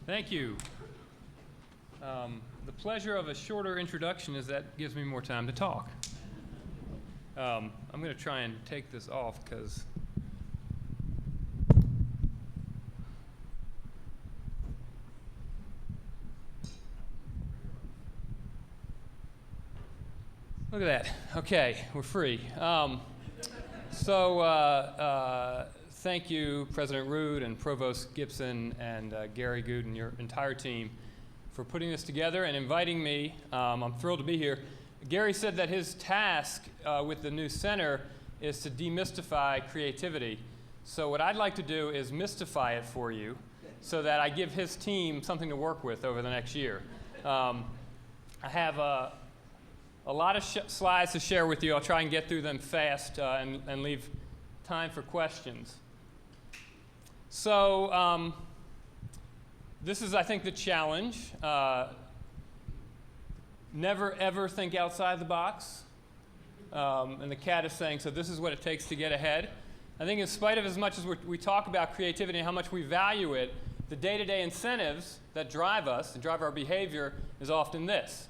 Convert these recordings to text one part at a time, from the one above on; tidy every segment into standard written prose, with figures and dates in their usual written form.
Thank you. The pleasure of a shorter introduction is that gives me more time to talk. I'm going to try and take this off because look at that. Okay, we're free. Thank you, President Rood and Provost Gibson and Gary Good and your entire team for putting this together and inviting me. I'm thrilled to be here. Gary said that his task with the new center is to demystify creativity. So what I'd like to do is mystify it for you so that I give his team something to work with over the next year. I have a lot of slides to share with you. I'll try and get through them fast and leave time for questions. So this is, I think, the challenge. Never, ever think outside the box. And the cat is saying, so this is what it takes to get ahead. I think in spite of as much as we talk about creativity and how much we value it, the day-to-day incentives that drive us and drive our behavior is often this.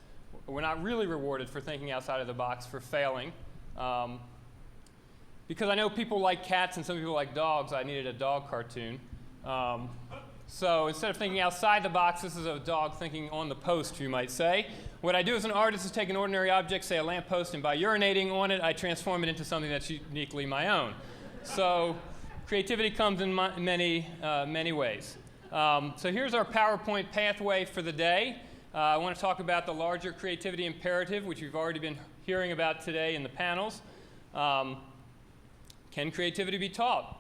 We're not really rewarded for thinking outside of the box, for failing. Because I know people like cats and some people like dogs, I needed a dog cartoon. So instead of thinking outside the box, this is a dog thinking on the post, you might say. What I do as an artist is take an ordinary object, say a lamppost, and by urinating on it, I transform it into something that's uniquely my own. So creativity comes in many ways. So here's our PowerPoint pathway for the day. I want to talk about the larger creativity imperative, which we've already been hearing about today in the panels. Can creativity be taught?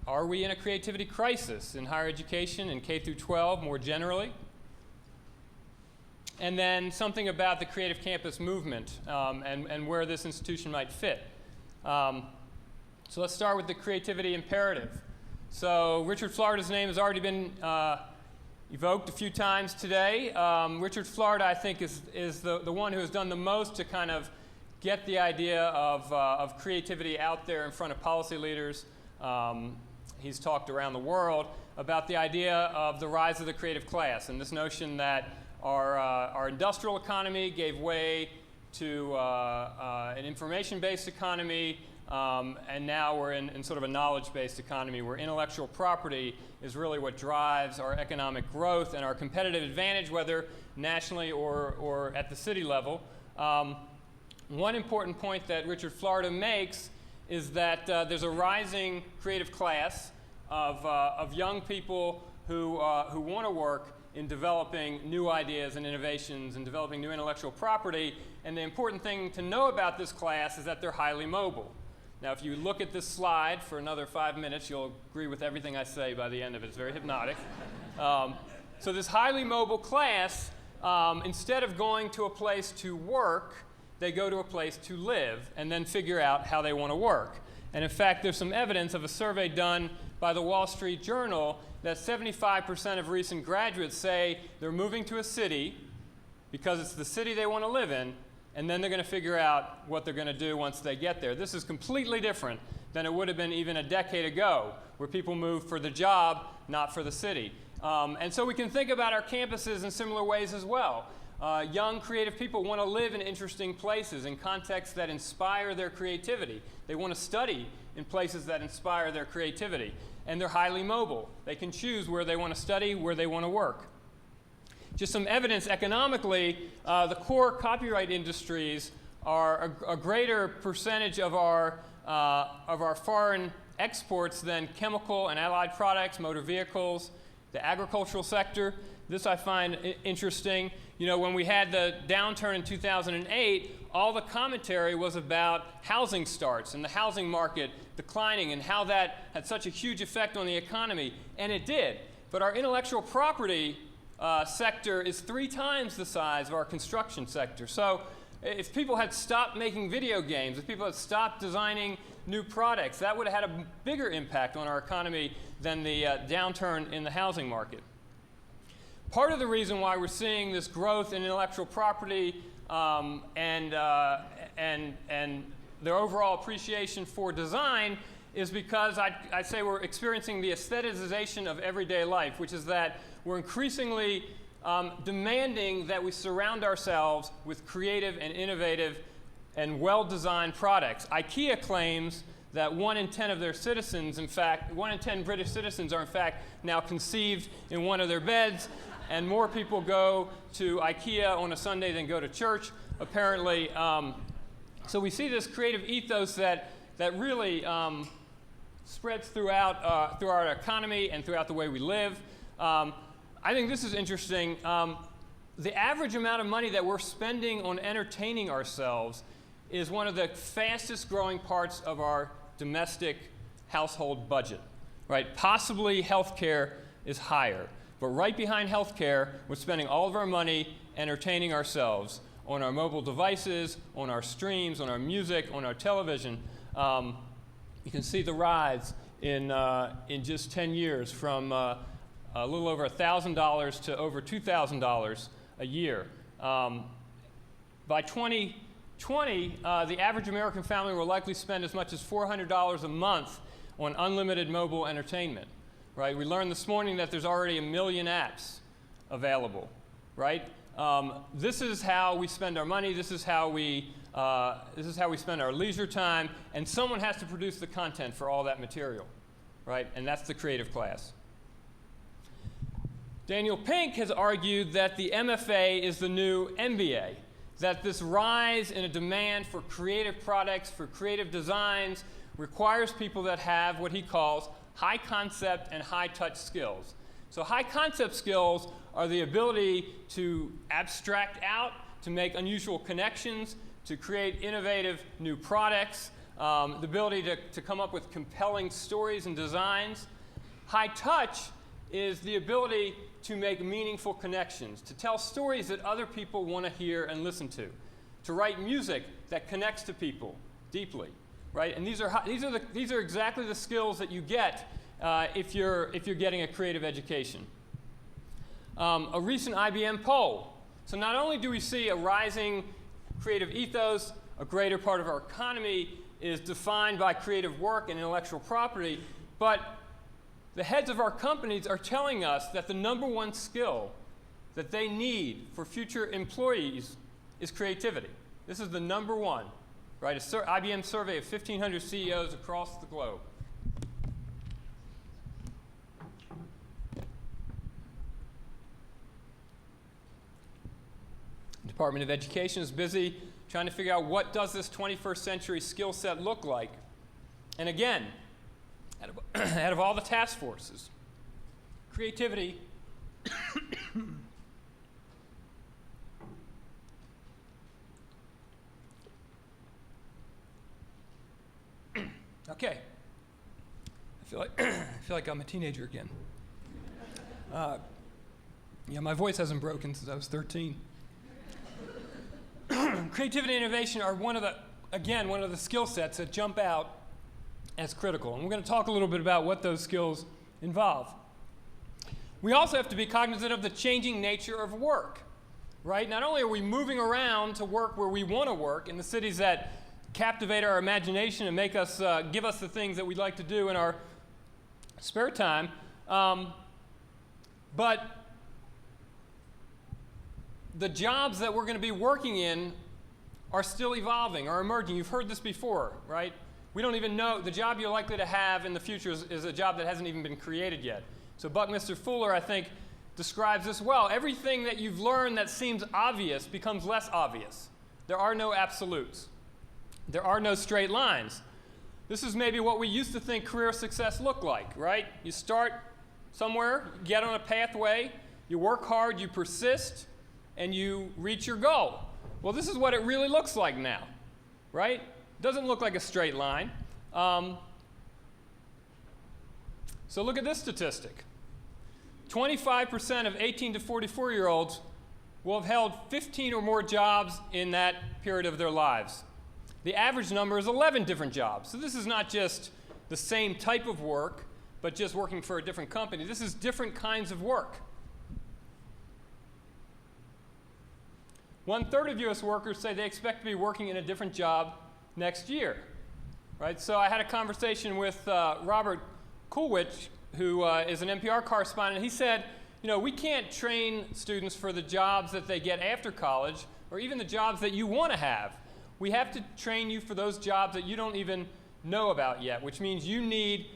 Are we in a creativity crisis in higher education, in K through 12 more generally? And then something about the Creative Campus movement and where this institution might fit. So let's start with the creativity imperative. So Richard Florida's name has already been evoked a few times today. Richard Florida, I think, is the one who has done the most to kind of get the idea of creativity out there in front of policy leaders. He's talked around the world about the idea of the rise of the creative class and this notion that our industrial economy gave way to an information-based economy, and now we're in sort of a knowledge-based economy where intellectual property is really what drives our economic growth and our competitive advantage, whether nationally or at the city level. One important point that Richard Florida makes is that there's a rising creative class of young people who want to work in developing new ideas and innovations and developing new intellectual property. And the important thing to know about this class is that they're highly mobile. Now, if you look at this slide for another 5 minutes, you'll agree with everything I say by the end of it. It's very hypnotic. So this highly mobile class, instead of going to a place to work, they go to a place to live and then figure out how they want to work. And in fact, there's some evidence of a survey done by the Wall Street Journal that 75% of recent graduates say they're moving to a city because it's the city they want to live in, and then they're going to figure out what they're going to do once they get there. This is completely different than it would have been even a decade ago, where people moved for the job, not for the city. And so we can think about our campuses in similar ways as well. Young creative people want to live in interesting places, in contexts that inspire their creativity. They want to study in places that inspire their creativity. And they're highly mobile. They can choose where they want to study, where they want to work. Just some evidence economically, the core copyright industries are a greater percentage of our foreign exports than chemical and allied products, motor vehicles, the agricultural sector. This I find interesting. You know, when we had the downturn in 2008, all the commentary was about housing starts and the housing market declining and how that had such a huge effect on the economy. And it did. But our intellectual property sector is 3 times the size of our construction sector. So if people had stopped making video games, if people had stopped designing new products, that would have had a bigger impact on our economy than the downturn in the housing market. Part of the reason why we're seeing this growth in intellectual property and their overall appreciation for design is because I say we're experiencing the aestheticization of everyday life, which is that we're increasingly demanding that we surround ourselves with creative and innovative and well-designed products. IKEA claims that 1 in 10 of their citizens, in fact, 1 in 10 British citizens are in fact now conceived in one of their beds, and more people go to IKEA on a Sunday than go to church, apparently. So we see this creative ethos that really spreads throughout our economy and throughout the way we live. I think this is interesting. The average amount of money that we're spending on entertaining ourselves is one of the fastest growing parts of our domestic household budget, right? Possibly healthcare is higher, but right behind healthcare, we're spending all of our money entertaining ourselves on our mobile devices, on our streams, on our music, on our television. You can see the rise in just 10 years from a little over $1,000 to over $2,000 a year. By 2020, the average American family will likely spend as much as $400 a month on unlimited mobile entertainment, right? We learned this morning that there's already 1 million apps available, right? This is how we spend our money. This is how we spend our leisure time, and someone has to produce the content for all that material, right? And that's the creative class. Daniel Pink has argued that the MFA is the new MBA, that this rise in a demand for creative products, for creative designs, requires people that have what he calls high concept and high touch skills. So high concept skills are the ability to abstract out, to make unusual connections, to create innovative new products, the ability to come up with compelling stories and designs. High touch is the ability to make meaningful connections, to tell stories that other people want to hear and listen to write music that connects to people deeply, right? And these are exactly the skills that you get if you're getting a creative education. A recent IBM poll. So not only do we see a rising creative ethos, a greater part of our economy is defined by creative work and intellectual property, but the heads of our companies are telling us that the #1 skill that they need for future employees is creativity. This is the #1, right? IBM survey of 1,500 CEOs across the globe. The Department of Education is busy trying to figure out what does this 21st century skill set look like. And again, out of all the task forces, creativity okay. I feel like I'm a teenager again. Yeah, my voice hasn't broken since I was 13. Creativity and innovation are one of the skill sets that jump out as critical. And we're going to talk a little bit about what those skills involve. We also have to be cognizant of the changing nature of work, right? Not only are we moving around to work where we want to work in the cities that captivate our imagination and make us give us the things that we'd like to do in our spare time, but the jobs that we're going to be working in are still evolving, are emerging. You've heard this before, right? We don't even know. The job you're likely to have in the future is a job that hasn't even been created yet. So Buckminster Fuller, I think, describes this well. Everything that you've learned that seems obvious becomes less obvious. There are no absolutes. There are no straight lines. This is maybe what we used to think career success looked like, right? You start somewhere, you get on a pathway, you work hard, you persist, and you reach your goal. Well, this is what it really looks like now, right? It doesn't look like a straight line. So look at this statistic. 25% of 18 to 44-year-olds will have held 15 or more jobs in that period of their lives. The average number is 11 different jobs. So this is not just the same type of work, but just working for a different company. This is different kinds of work. 1/3 of U.S. workers say they expect to be working in a different job next year. right? So I had a conversation with Robert Coolwich, who is an NPR correspondent. He said, you know, we can't train students for the jobs that they get after college or even the jobs that you want to have. We have to train you for those jobs that you don't even know about yet, which means you need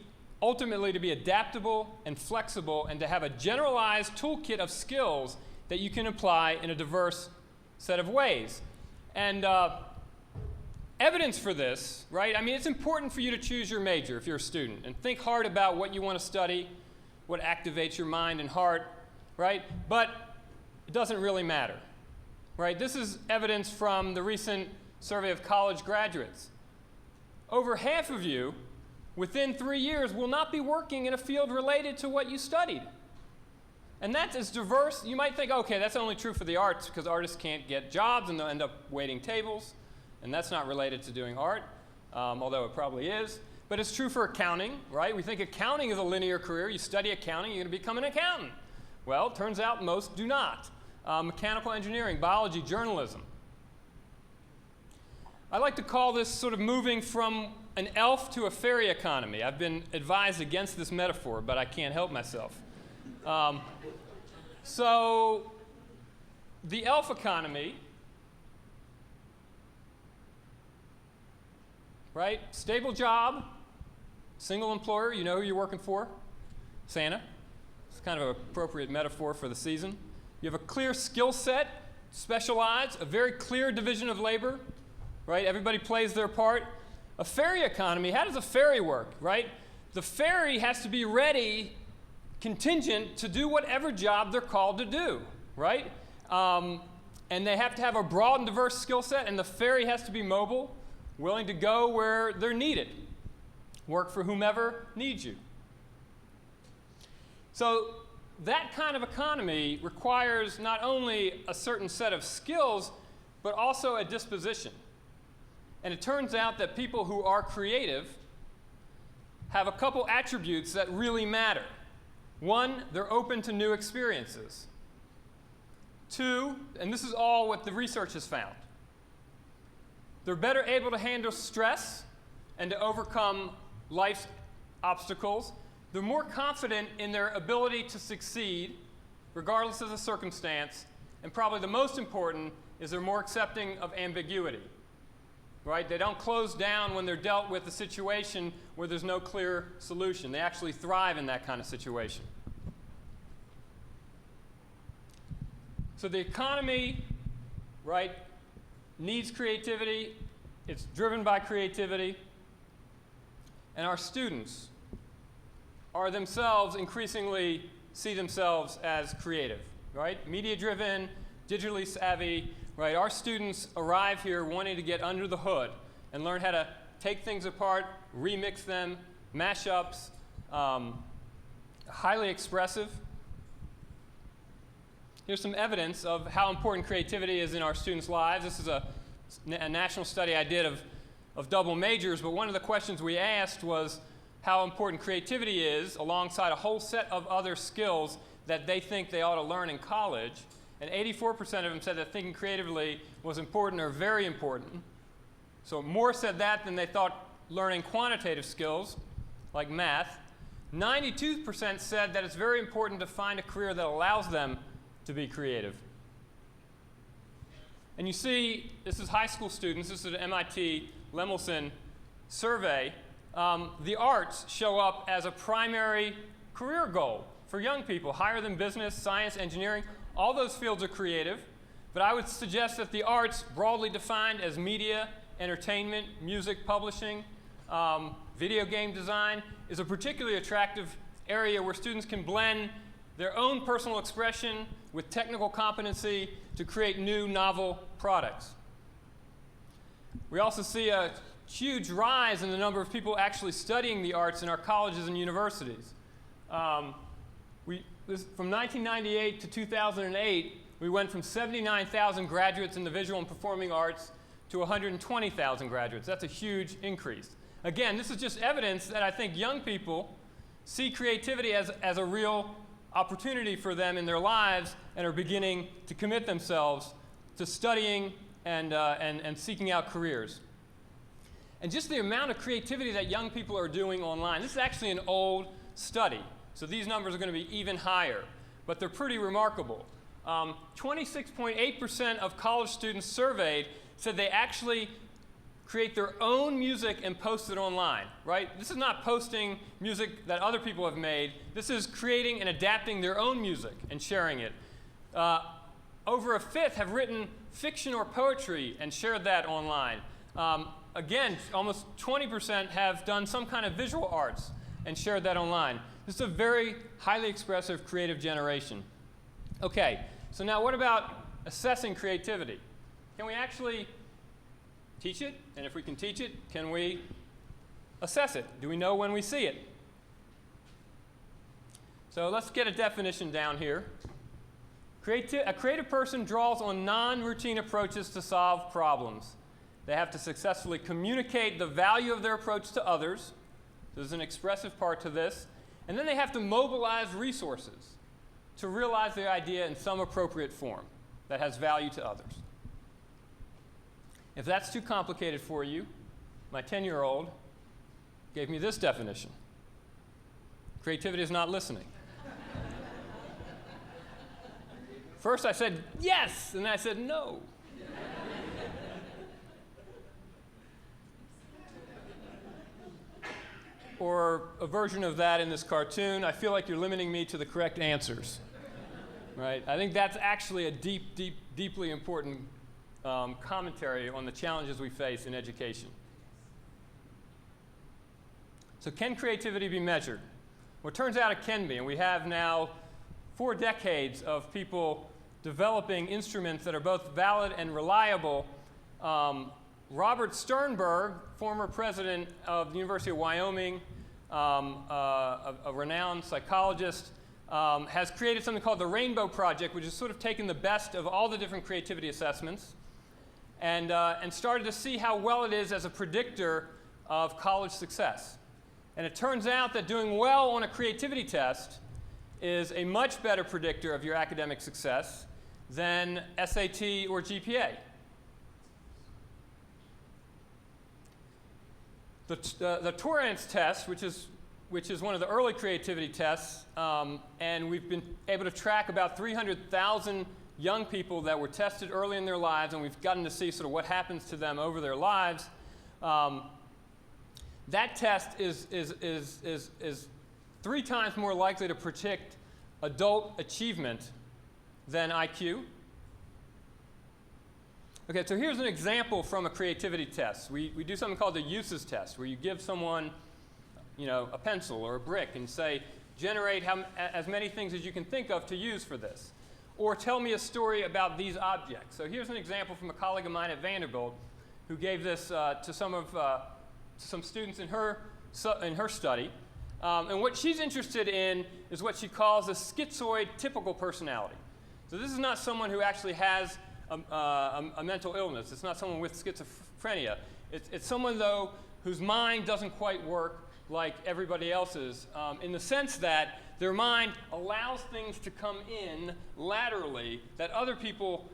ultimately to be adaptable and flexible and to have a generalized toolkit of skills that you can apply in a diverse set of ways. And evidence for this, right? I mean, it's important for you to choose your major if you're a student and think hard about what you want to study, what activates your mind and heart, right? But it doesn't really matter, right? This is evidence from the recent survey of college graduates. Over half of you, within 3 years, will not be working in a field related to what you studied. And that's as diverse. You might think, okay, that's only true for the arts because artists can't get jobs and they'll end up waiting tables. And that's not related to doing art, although it probably is. But it's true for accounting, right? We think accounting is a linear career. You study accounting, you're going to become an accountant. Well, it turns out most do not. Mechanical engineering, biology, journalism. I like to call this sort of moving from an elf to a fairy economy. I've been advised against this metaphor, but I can't help myself. So the elf economy, right? Stable job, single employer, you know who you're working for? Santa. It's kind of an appropriate metaphor for the season. You have a clear skill set, specialized, a very clear division of labor, right? Everybody plays their part. A fairy economy, how does a fairy work, right? The fairy has to be ready, contingent, to do whatever job they're called to do, right? And they have to have a broad and diverse skill set, and the fairy has to be mobile, willing to go where they're needed, work for whomever needs you. So that kind of economy requires not only a certain set of skills, but also a disposition. And it turns out that people who are creative have a couple attributes that really matter. One, they're open to new experiences. Two, and this is all what the research has found, they're better able to handle stress and to overcome life's obstacles. They're more confident in their ability to succeed, regardless of the circumstance. And probably the most important is they're more accepting of ambiguity. Right? They don't close down when they're dealt with a situation where there's no clear solution. They actually thrive in that kind of situation. So the economy, right, needs creativity. It's driven by creativity. And our students are themselves increasingly see themselves as creative, right? Media-driven, digitally savvy, right? Our students arrive here wanting to get under the hood and learn how to take things apart, remix them, mashups, highly expressive. Here's some evidence of how important creativity is in our students' lives. This is a national study I did of double majors, but one of the questions we asked was how important creativity is alongside a whole set of other skills that they think they ought to learn in college. And 84% of them said that thinking creatively was important or very important. So more said that than they thought learning quantitative skills, like math. 92% said that it's very important to find a career that allows them to be creative. And you see, this is high school students. This is an MIT Lemelson survey. The arts show up as a primary career goal for young people, higher than business, science, engineering. All those fields are creative, but I would suggest that the arts, broadly defined as media, entertainment, music, publishing, video game design, is a particularly attractive area where students can blend their own personal expression with technical competency to create new, novel products. We also see a huge rise in the number of people actually studying the arts in our colleges and universities. From 1998 to 2008, we went from 79,000 graduates in the visual and performing arts to 120,000 graduates. That's a huge increase. Again, this is just evidence that I think young people see creativity as a real opportunity for them in their lives and are beginning to commit themselves to studying and seeking out careers. And just the amount of creativity that young people are doing online. This is actually an old study, so these numbers are going to be even higher, but they're pretty remarkable. 26.8% of college students surveyed said they actually create their own music and post it online, right? This is not posting music that other people have made. This is creating and adapting their own music and sharing it. Over a fifth have written fiction or poetry and shared that online. Again, almost 20% have done some kind of visual arts and shared that online. This is a very highly expressive creative generation. Okay, so now what about assessing creativity? Can we actually teach it? And if we can teach it, can we assess it? Do we know when we see it? So let's get a definition down here. A creative person draws on non-routine approaches to solve problems. They have to successfully communicate the value of their approach to others. There's an expressive part to this. And then they have to mobilize resources to realize their idea in some appropriate form that has value to others. If that's too complicated for you, my 10-year-old gave me this definition. Creativity is not listening. First I said, yes, and then I said, no. Or a version of that in this cartoon, I feel like you're limiting me to the correct answers. Right? I think that's actually a deeply important commentary on the challenges we face in education. So can creativity be measured? Well, it turns out it can be, and we have now 4 decades of people developing instruments that are both valid and reliable. Robert Sternberg, former president of the University of Wyoming, a renowned psychologist, has created something called the Rainbow Project, which has sort of taken the best of all the different creativity assessments and started to see how well it is as a predictor of college success. And it turns out that doing well on a creativity test is a much better predictor of your academic success than SAT or GPA. The Torrance test, which is one of the early creativity tests, and we've been able to track about 300,000 young people that were tested early in their lives, and we've gotten to see sort of what happens to them over their lives. That test is 3 times more likely to predict adult achievement than IQ. Okay, so here's an example from a creativity test. We do something called the uses test, where you give someone, a pencil or a brick and say, generate as many things as you can think of to use for this. Or tell me a story about these objects. So here's an example from a colleague of mine at Vanderbilt who gave this to some students in her study. And what she's interested in is what she calls a schizoid typical personality. So this is not someone who actually has a mental illness. It's not someone with schizophrenia. It's someone, though, whose mind doesn't quite work like everybody else's, in the sense that their mind allows things to come in laterally that other people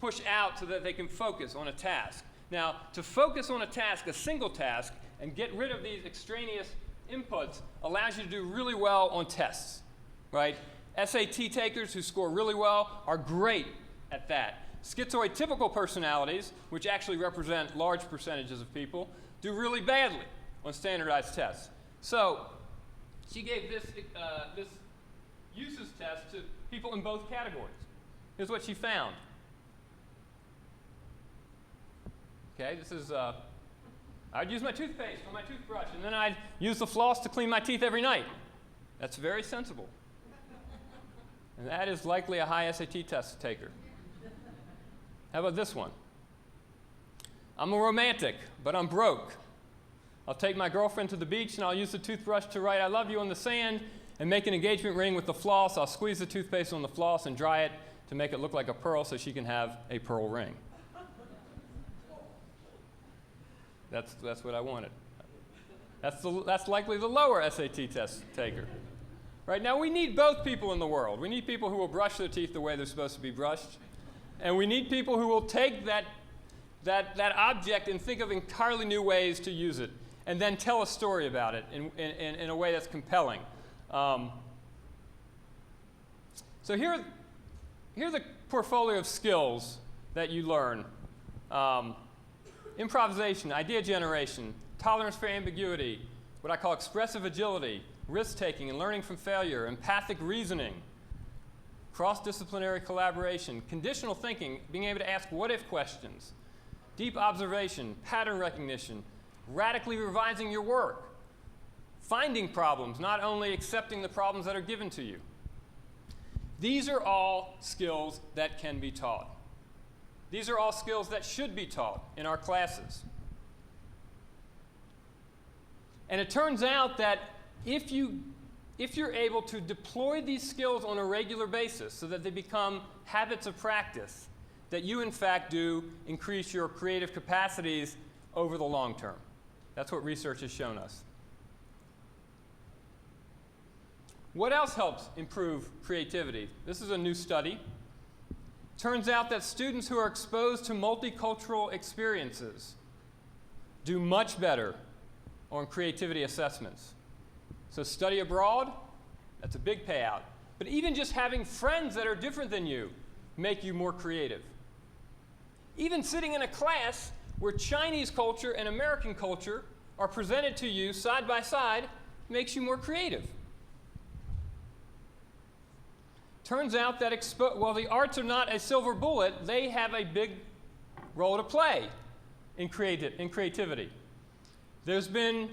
push out so that they can focus on a task. Now, to focus on a task, a single task, and get rid of these extraneous inputs allows you to do really well on tests, right? SAT takers who score really well are great at that. Schizoid typical personalities, which actually represent large percentages of people, do really badly on standardized tests. So she gave this uses test to people in both categories. Here's what she found. Okay, this is, I'd use my toothpaste or my toothbrush, and then I'd use the floss to clean my teeth every night. That's very sensible. And that is likely a high SAT test taker. How about this one? I'm a romantic, but I'm broke. I'll take my girlfriend to the beach, and I'll use the toothbrush to write I love you on the sand and make an engagement ring with the floss. I'll squeeze the toothpaste on the floss and dry it to make it look like a pearl so she can have a pearl ring. That's what I wanted. That's likely the lower SAT test taker. Right now, we need both people in the world. We need people who will brush their teeth the way they're supposed to be brushed, and we need people who will take that object and think of entirely new ways to use it, and then tell a story about it in a way that's compelling. So here's a portfolio of skills that you learn. Improvisation, idea generation, tolerance for ambiguity, what I call expressive agility, risk-taking and learning from failure, empathic reasoning, cross-disciplinary collaboration, conditional thinking, being able to ask what-if questions, deep observation, pattern recognition, radically revising your work, finding problems, not only accepting the problems that are given to you. These are all skills that can be taught. These are all skills that should be taught in our classes. And it turns out that if you're able to deploy these skills on a regular basis so that they become habits of practice, that you in fact do increase your creative capacities over the long term. That's what research has shown us. What else helps improve creativity? This is a new study. Turns out that students who are exposed to multicultural experiences do much better on creativity assessments. So study abroad, that's a big payout. But even just having friends that are different than you make you more creative. Even sitting in a class where Chinese culture and American culture are presented to you side by side makes you more creative. Turns out that while the arts are not a silver bullet, they have a big role to play in creativity. There's been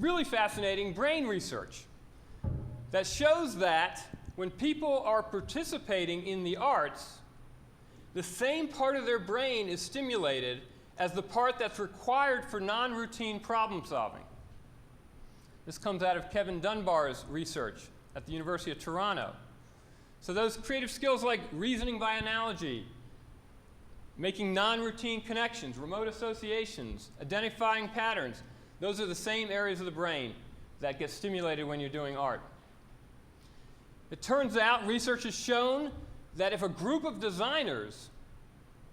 really fascinating brain research that shows that when people are participating in the arts, the same part of their brain is stimulated as the part that's required for non-routine problem solving. This comes out of Kevin Dunbar's research at the University of Toronto. So those creative skills like reasoning by analogy, making non-routine connections, remote associations, identifying patterns, those are the same areas of the brain that get stimulated when you're doing art. It turns out research has shown that if a group of designers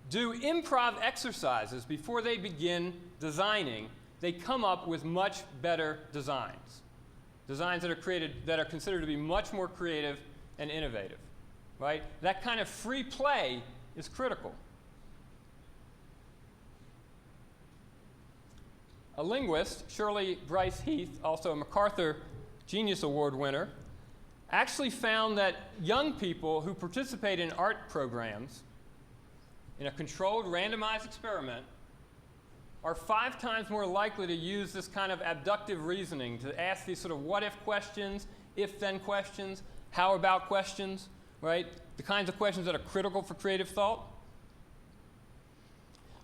do improv exercises before they begin designing, they come up with much better designs. Designs that are considered to be much more creative and innovative, right? That kind of free play is critical. A linguist, Shirley Bryce Heath, also a MacArthur Genius Award winner, actually found that young people who participate in art programs in a controlled randomized experiment are 5 times more likely to use this kind of abductive reasoning to ask these sort of what-if questions, if-then questions, how about questions, right? The kinds of questions that are critical for creative thought.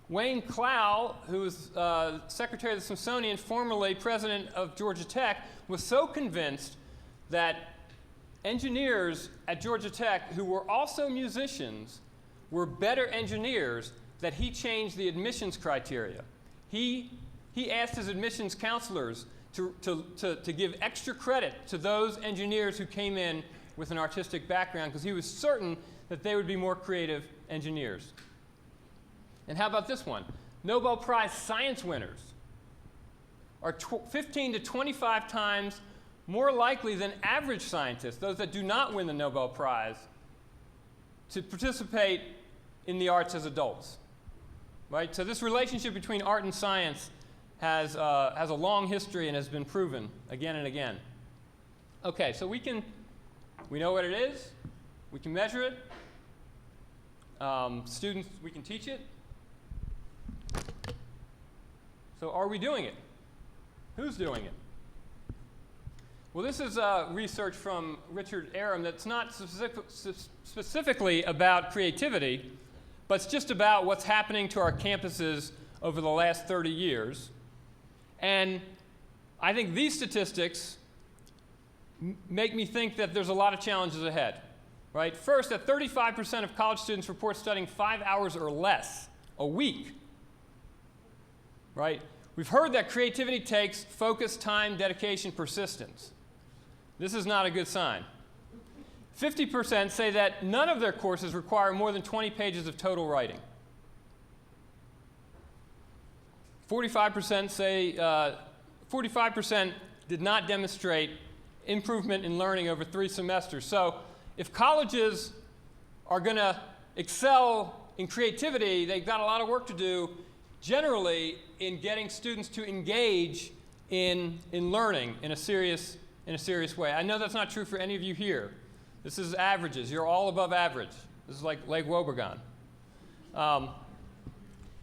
Wayne Clow, who was Secretary of the Smithsonian, formerly president of Georgia Tech, was so convinced that engineers at Georgia Tech who were also musicians were better engineers that he changed the admissions criteria. He asked his admissions counselors to give extra credit to those engineers who came in with an artistic background because he was certain that they would be more creative engineers. And how about this one? Nobel Prize science winners are 15 to 25 times more likely than average scientists, those that do not win the Nobel Prize, to participate in the arts as adults. Right? So this relationship between art and science has a long history and has been proven again and again. Okay, so we know what it is, we can measure it, students, we can teach it. So are we doing it? Who's doing it? Well, this is research from Richard Aram that's not specifically about creativity, but it's just about what's happening to our campuses over the last 30 years. And I think these statistics make me think that there's a lot of challenges ahead. Right? First, that 35% of college students report studying 5 hours or less a week. Right? We've heard that creativity takes focus, time, dedication, persistence. This is not a good sign. 50% say that none of their courses require more than 20 pages of total writing. 45% say 45% did not demonstrate improvement in learning over 3 semesters. So if colleges are going to excel in creativity, they've got a lot of work to do generally in getting students to engage in learning in a serious way. I know that's not true for any of you here. This is averages. You're all above average. This is like Lake Wobegon.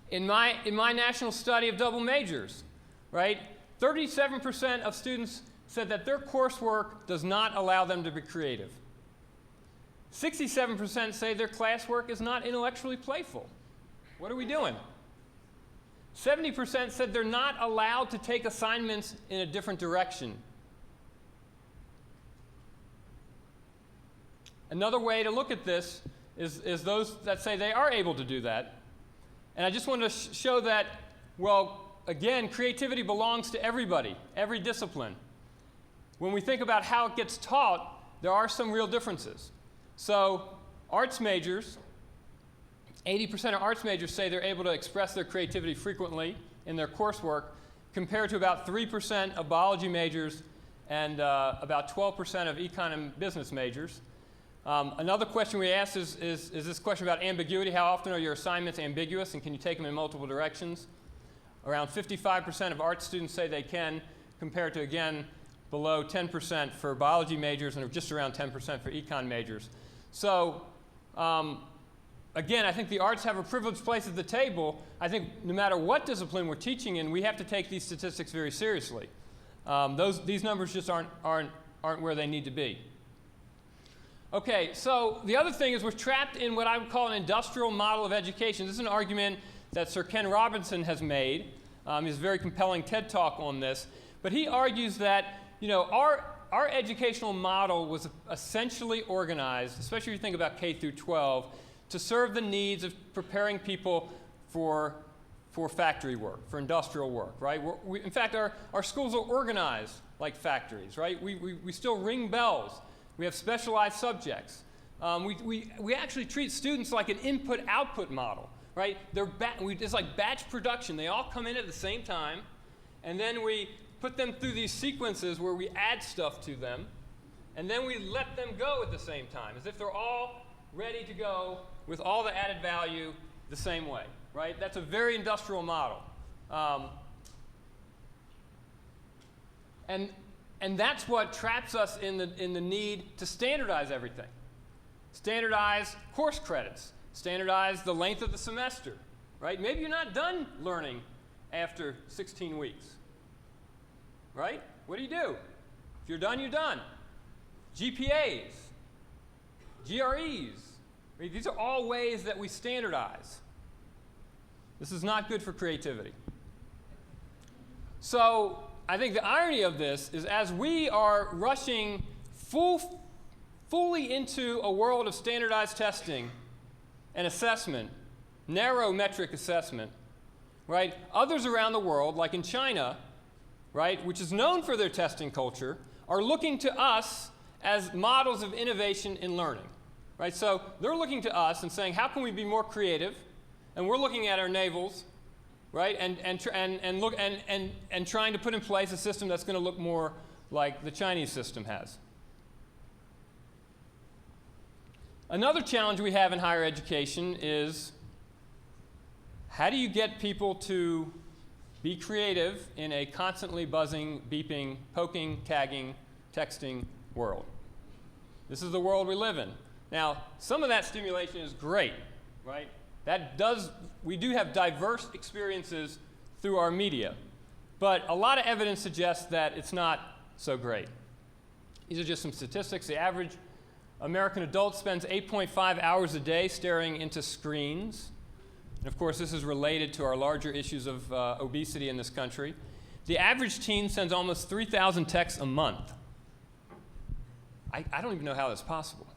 In my national study of double majors, right, 37% of students said that their coursework does not allow them to be creative. 67% say their classwork is not intellectually playful. What are we doing? 70% said they're not allowed to take assignments in a different direction. Another way to look at this is those that say they are able to do that. And I just want to show that, well, again, creativity belongs to everybody, every discipline. When we think about how it gets taught, there are some real differences. So arts majors, 80% of arts majors say they're able to express their creativity frequently in their coursework, compared to about 3% of biology majors and about 12% of econ and business majors. Another question we asked is this question about ambiguity. How often are your assignments ambiguous, and can you take them in multiple directions? Around 55% of art students say they can, compared to, again, below 10% for biology majors and just around 10% for econ majors. So, again, I think the arts have a privileged place at the table. I think no matter what discipline we're teaching in, we have to take these statistics very seriously. These numbers just aren't where they need to be. Okay, so the other thing is we're trapped in what I would call an industrial model of education. This is an argument that Sir Ken Robinson has made. He has a very compelling TED Talk on this. But he argues that, you know, our educational model was essentially organized, especially if you think about K through 12, to serve the needs of preparing people for factory work, for industrial work, right? In fact, our schools are organized like factories, right? We still ring bells. We have specialized subjects. We actually treat students like an input-output model, right? It's like batch production. They all come in at the same time, and then we put them through these sequences where we add stuff to them, and then we let them go at the same time, as if they're all ready to go with all the added value the same way, right? That's a very industrial model. And that's what traps us in the need to standardize everything. Standardize course credits. Standardize the length of the semester, right? Maybe you're not done learning after 16 weeks, right? What do? If you're done, you're done. GPAs, GREs. Right? These are all ways that we standardize. This is not good for creativity. So I think the irony of this is as we are rushing fully into a world of standardized testing and assessment, narrow metric assessment, right? Others around the world, like in China, right, which is known for their testing culture, are looking to us as models of innovation in learning, right? So they're looking to us and saying, how can we be more creative? And we're looking at our navels, right, and trying to put in place a system that's going to look more like the Chinese system has. Another challenge we have in higher education is how do you get people to be creative in a constantly buzzing, beeping, poking, tagging, texting world? This is the world we live in. Now, some of that stimulation is great, right? We do have diverse experiences through our media, but a lot of evidence suggests that it's not so great. These are just some statistics. The average American adult spends 8.5 hours a day staring into screens. And of course, this is related to our larger issues of obesity in this country. The average teen sends almost 3,000 texts a month. I don't even know how that's possible.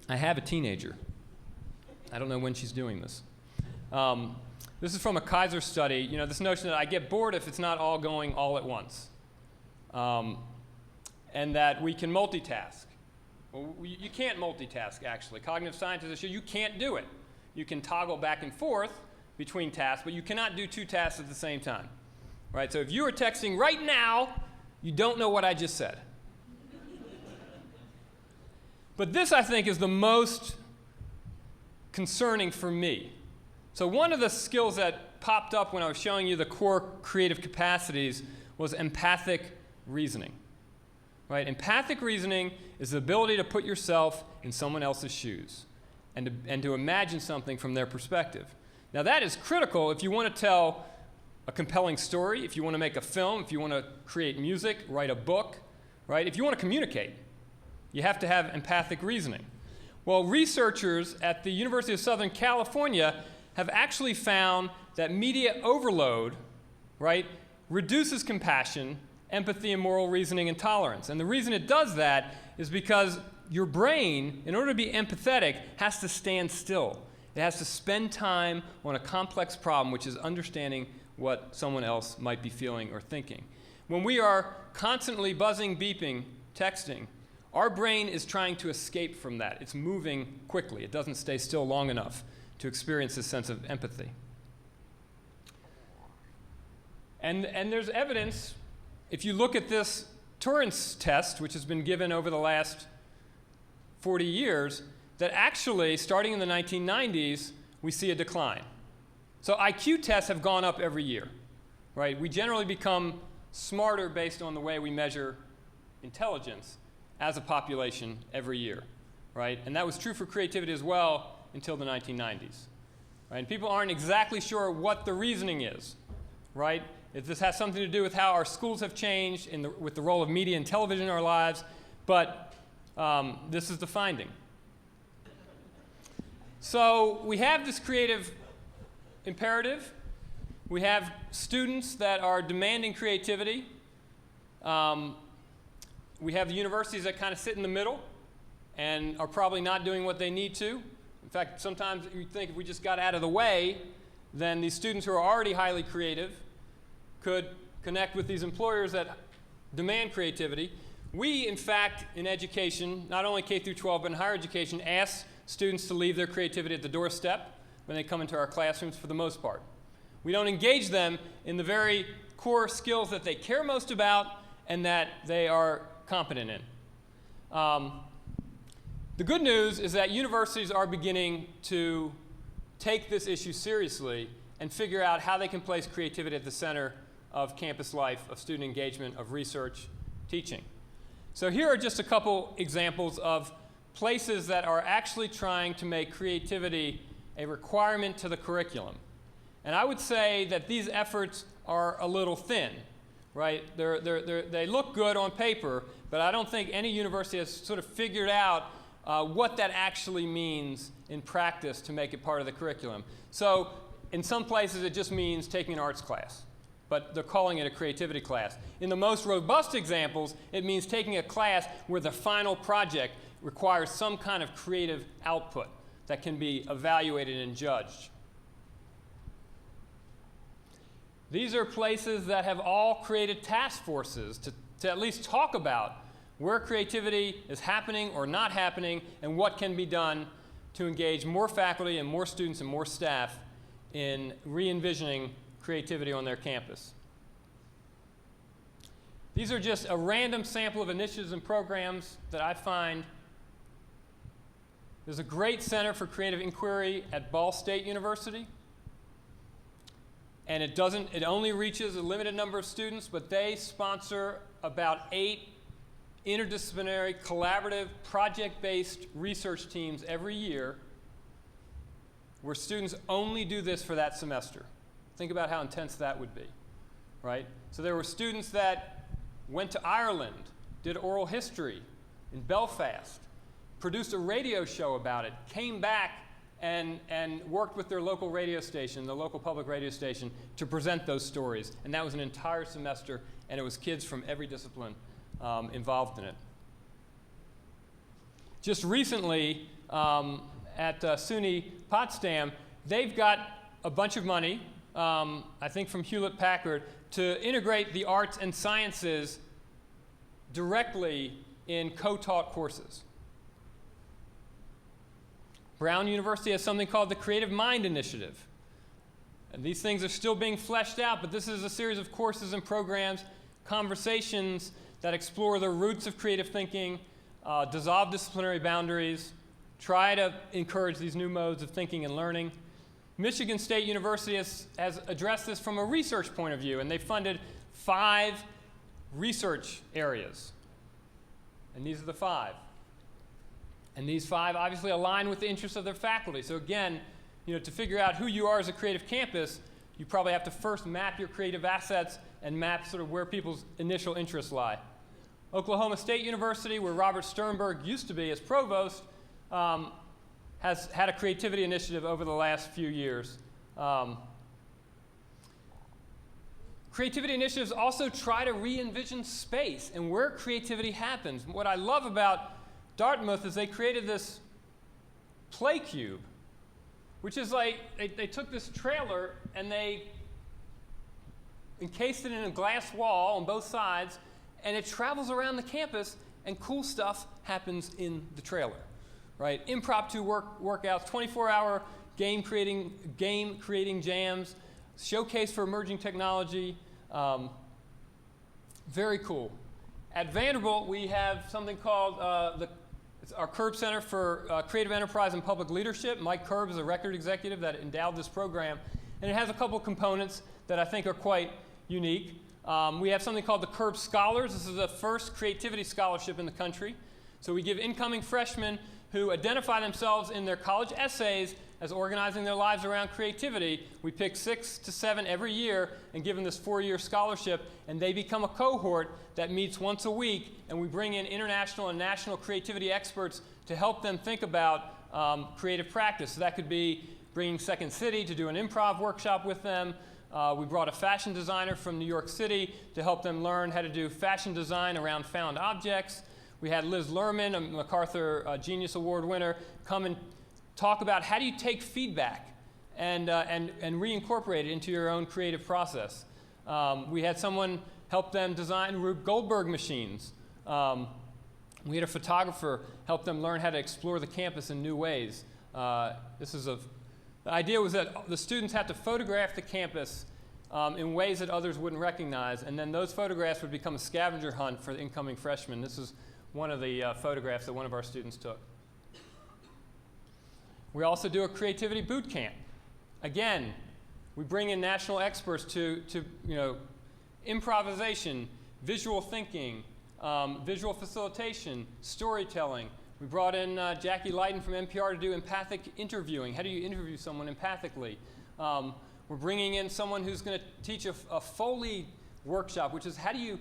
I have a teenager. I don't know when she's doing this. This is from a Kaiser study. You know, this notion that I get bored if it's not all going all at once. And that we can multitask. Well, you can't multitask, actually. Cognitive scientists show you can't do it. You can toggle back and forth between tasks, but you cannot do two tasks at the same time. Right? So if you are texting right now, you don't know what I just said. But this, I think, is the most concerning for me. So one of the skills that popped up when I was showing you the core creative capacities was empathic reasoning. Right? Empathic reasoning is the ability to put yourself in someone else's shoes and to imagine something from their perspective. Now that is critical if you want to tell a compelling story, if you want to make a film, if you want to create music, write a book, right? If you want to communicate, you have to have empathic reasoning. Well, researchers at the University of Southern California have actually found that media overload, right, reduces compassion, empathy, and moral reasoning and tolerance. And the reason it does that is because your brain, in order to be empathetic, has to stand still. It has to spend time on a complex problem, which is understanding what someone else might be feeling or thinking. When we are constantly buzzing, beeping, texting, our brain is trying to escape from that. It's moving quickly. It doesn't stay still long enough to experience this sense of empathy. And there's evidence, if you look at this Turing's test, which has been given over the last 40 years, that actually, starting in the 1990s, we see a decline. So IQ tests have gone up every year, right? We generally become smarter based on the way we measure intelligence as a population every year, right? And that was true for creativity as well until the 1990s, right? And people aren't exactly sure what the reasoning is, right? If this has something to do with how our schools have changed with the role of media and television in our lives, but this is the finding. So we have this creative imperative. We have students that are demanding creativity. We have the universities that kind of sit in the middle and are probably not doing what they need to. In fact, sometimes you think if we just got out of the way, then these students who are already highly creative could connect with these employers that demand creativity. We, in fact, in education, not only K through 12, but in higher education, ask students to leave their creativity at the doorstep when they come into our classrooms for the most part. We don't engage them in the very core skills that they care most about and that they are competent in. The good news is that universities are beginning to take this issue seriously and figure out how they can place creativity at the center of campus life, of student engagement, of research, teaching. So here are just a couple examples of places that are actually trying to make creativity a requirement to the curriculum. And I would say that these efforts are a little thin, right? They look good on paper, but I don't think any university has sort of figured out what that actually means in practice to make it part of the curriculum. So in some places it just means taking an arts class, but they're calling it a creativity class. In the most robust examples, it means taking a class where the final project requires some kind of creative output that can be evaluated and judged. These are places that have all created task forces to at least talk about where creativity is happening or not happening and what can be done to engage more faculty and more students and more staff in re-envisioning creativity on their campus. These are just a random sample of initiatives and programs that I find. There's a great Center for Creative Inquiry at Ball State University. And it only reaches a limited number of students, but they sponsor about 8 interdisciplinary, collaborative, project-based research teams every year where students only do this for that semester. Think about how intense that would be, right? So there were students that went to Ireland, did oral history in Belfast, produced a radio show about it, came back and worked with their local radio station, the local public radio station, to present those stories. And that was an entire semester, and it was kids from every discipline involved in it. Just recently, at SUNY Potsdam, they've got a bunch of money, I think from Hewlett-Packard, to integrate the arts and sciences directly in co-taught courses. Brown University has something called the Creative Mind Initiative. And these things are still being fleshed out, but this is a series of courses and programs, conversations that explore the roots of creative thinking, dissolve disciplinary boundaries, try to encourage these new modes of thinking and learning. Michigan State University has addressed this from a research point of view, and they funded 5 research areas. And these are the 5. And these 5 obviously align with the interests of their faculty. So again, to figure out who you are as a creative campus, you probably have to first map your creative assets and map sort of where people's initial interests lie. Oklahoma State University, where Robert Sternberg used to be as provost, has had a creativity initiative over the last few years. Creativity initiatives also try to re-envision space and where creativity happens. What I love about Dartmouth is they created this play cube, which is like they took this trailer and they encased it in a glass wall on both sides, and it travels around the campus, and cool stuff happens in the trailer, right? Impromptu workouts, 24-hour game creating jams, showcase for emerging technology. Very cool. At Vanderbilt, we have something called it's our Curb Center for Creative Enterprise and Public Leadership. Mike Curb is a record executive that endowed this program, and it has a couple components that I think are quite unique. We have something called the Curb Scholars. This is the first creativity scholarship in the country. So we give incoming freshmen who identify themselves in their college essays as organizing their lives around creativity. We pick 6 to 7 every year and give them this 4-year scholarship, and they become a cohort that meets once a week, and we bring in international and national creativity experts to help them think about creative practice. So that could be bringing Second City to do an improv workshop with them. We brought a fashion designer from New York City to help them learn how to do fashion design around found objects. We had Liz Lerman, a MacArthur Genius Award winner, come and talk about how do you take feedback and reincorporate it into your own creative process. We had someone help them design Rube Goldberg machines. We had a photographer help them learn how to explore the campus in new ways. The idea was that the students had to photograph the campus in ways that others wouldn't recognize, and then those photographs would become a scavenger hunt for the incoming freshmen. This is one of the photographs that one of our students took. We also do a creativity boot camp. Again, we bring in national experts to improvisation, visual thinking, visual facilitation, storytelling. We brought in Jackie Lighton from NPR to do empathic interviewing. How do you interview someone empathically? We're bringing in someone who's going to teach a Foley workshop, which is how do you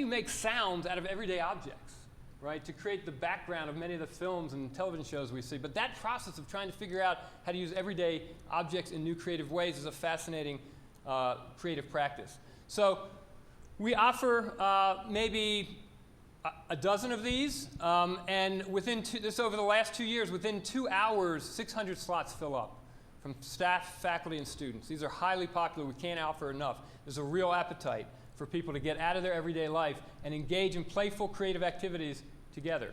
make sounds out of everyday objects, right? To create the background of many of the films and television shows we see. But that process of trying to figure out how to use everyday objects in new creative ways is a fascinating creative practice. So we offer maybe a dozen of these, and within over the last 2 years, within 2 hours, 600 slots fill up from staff, faculty, and students. These are highly popular. We can't offer enough. There's a real appetite for people to get out of their everyday life and engage in playful, creative activities together.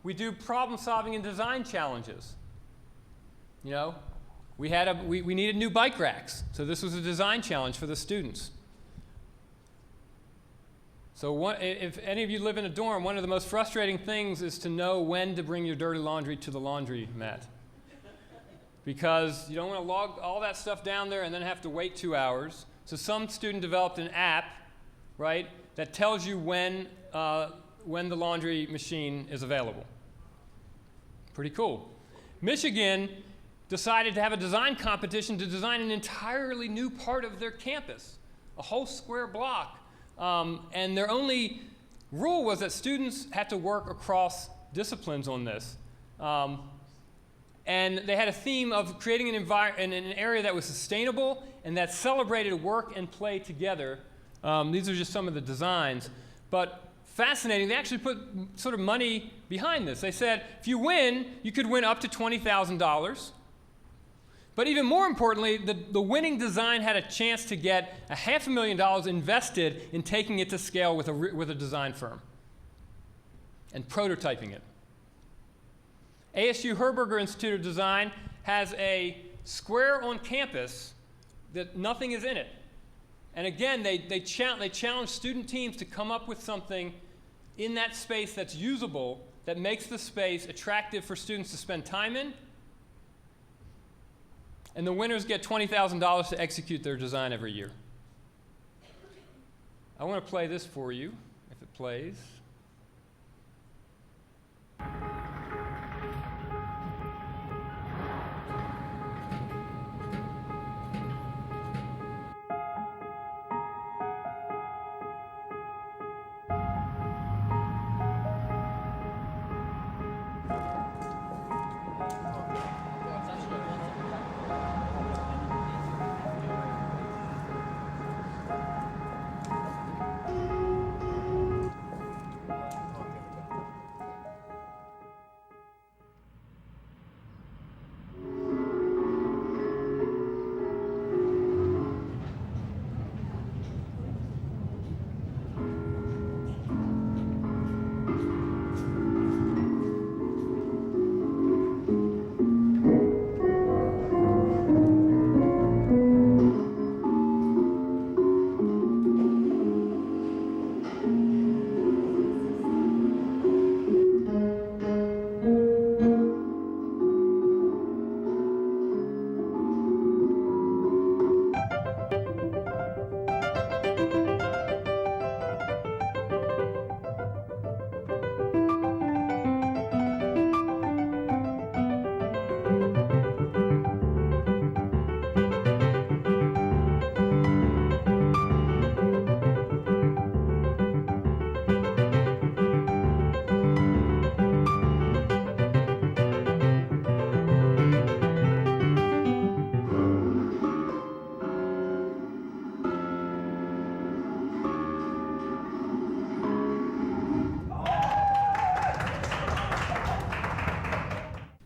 We do problem-solving and design challenges. We needed new bike racks, so this was a design challenge for the students. So if any of you live in a dorm, one of the most frustrating things is to know when to bring your dirty laundry to the laundry mat. Because you don't want to log all that stuff down there and then have to wait 2 hours. So some student developed an app, right, that tells you when the laundry machine is available. Pretty cool. Michigan decided to have a design competition to design an entirely new part of their campus, a whole square block. And their only rule was that students had to work across disciplines on this. And they had a theme of creating an area that was sustainable and that celebrated work and play together. These are just some of the designs. But fascinating, they actually put sort of money behind this. They said, if you win, you could win up to $20,000. But even more importantly, the winning design had a chance to get $500,000 invested in taking it to scale with a design firm and prototyping it. ASU Herberger Institute of Design has a square on campus that nothing is in it. And again, they challenge student teams to come up with something in that space that's usable, that makes the space attractive for students to spend time in. And the winners get $20,000 to execute their design every year. I want to play this for you, if it plays.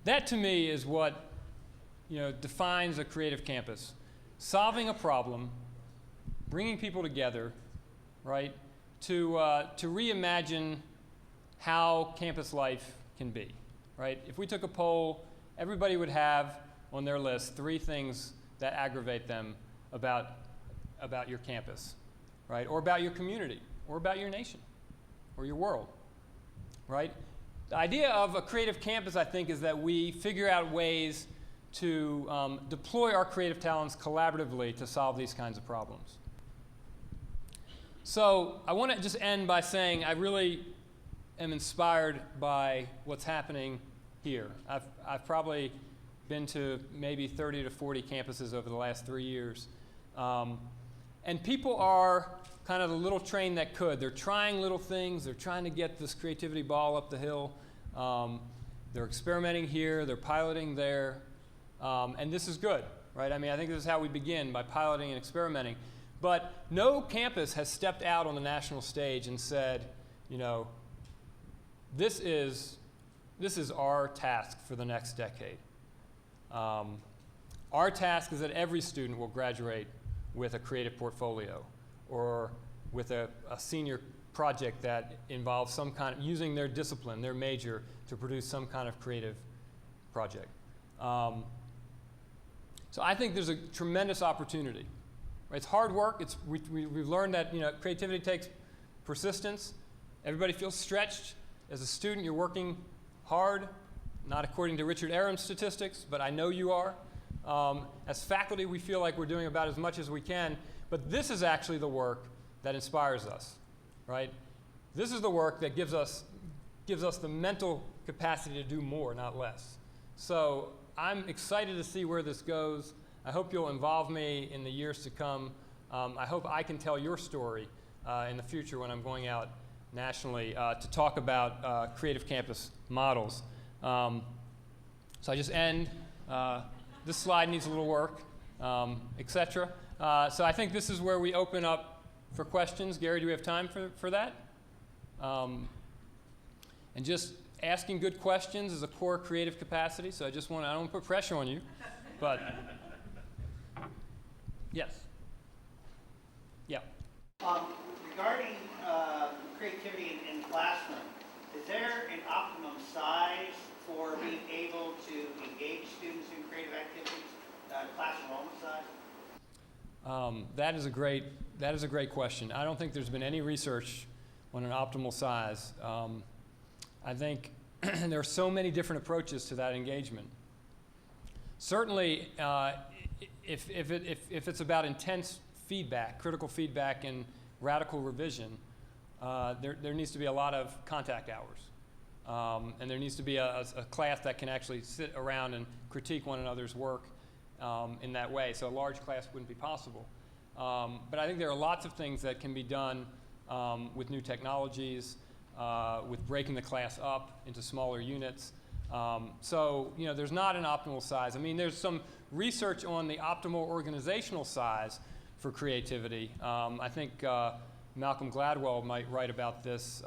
That to me is what defines a creative campus. Solving a problem, bringing people together, right, to reimagine how campus life can be, right? If we took a poll, everybody would have on their list 3 things that aggravate them about your campus, right? Or about your community, or about your nation, or your world, right? The idea of a creative campus, I think, is that we figure out ways to deploy our creative talents collaboratively to solve these kinds of problems. So I want to just end by saying I really am inspired by what's happening here. I've probably been to maybe 30 to 40 campuses over the last 3 years. And people are kind of the little train that could. They're trying little things. They're trying to get this creativity ball up the hill. They're experimenting here. They're piloting there. And this is good, right? I mean, I think this is how we begin, by piloting and experimenting. But no campus has stepped out on the national stage and said, this is our task for the next decade. Our task is that every student will graduate with a creative portfolio or with a senior project that involves some kind of using their discipline, their major, to produce some kind of creative project. So I think there's a tremendous opportunity. Right? It's hard work. We've learned that creativity takes persistence. Everybody feels stretched. As a student, you're working hard, not according to Richard Aron's statistics, but I know you are. As faculty, we feel like we're doing about as much as we can, but this is actually the work that inspires us, right? This is the work that gives us the mental capacity to do more, not less. So I'm excited to see where this goes. I hope you'll involve me in the years to come. I hope I can tell your story in the future when I'm going out nationally to talk about creative campus models. So I just end. This slide needs a little work, etc. So I think this is where we open up for questions. Gary, do we have time for that? And just asking good questions is a core creative capacity. So I don't want to put pressure on you, but yes. Yeah. Regarding creativity in the classroom, is there an optimum size for being able to engage students in creative activities, class enrollment size? That is a great question. I don't think there's been any research on an optimal size. I think there are so many different approaches to that engagement. Certainly, if it's about intense feedback, critical feedback, and radical revision, there needs to be a lot of contact hours. And there needs to be a class that can actually sit around and critique one another's work in that way. So a large class wouldn't be possible. But I think there are lots of things that can be done with new technologies, with breaking the class up into smaller units. So, there's not an optimal size. I mean, there's some research on the optimal organizational size for creativity. I think Malcolm Gladwell might write about this,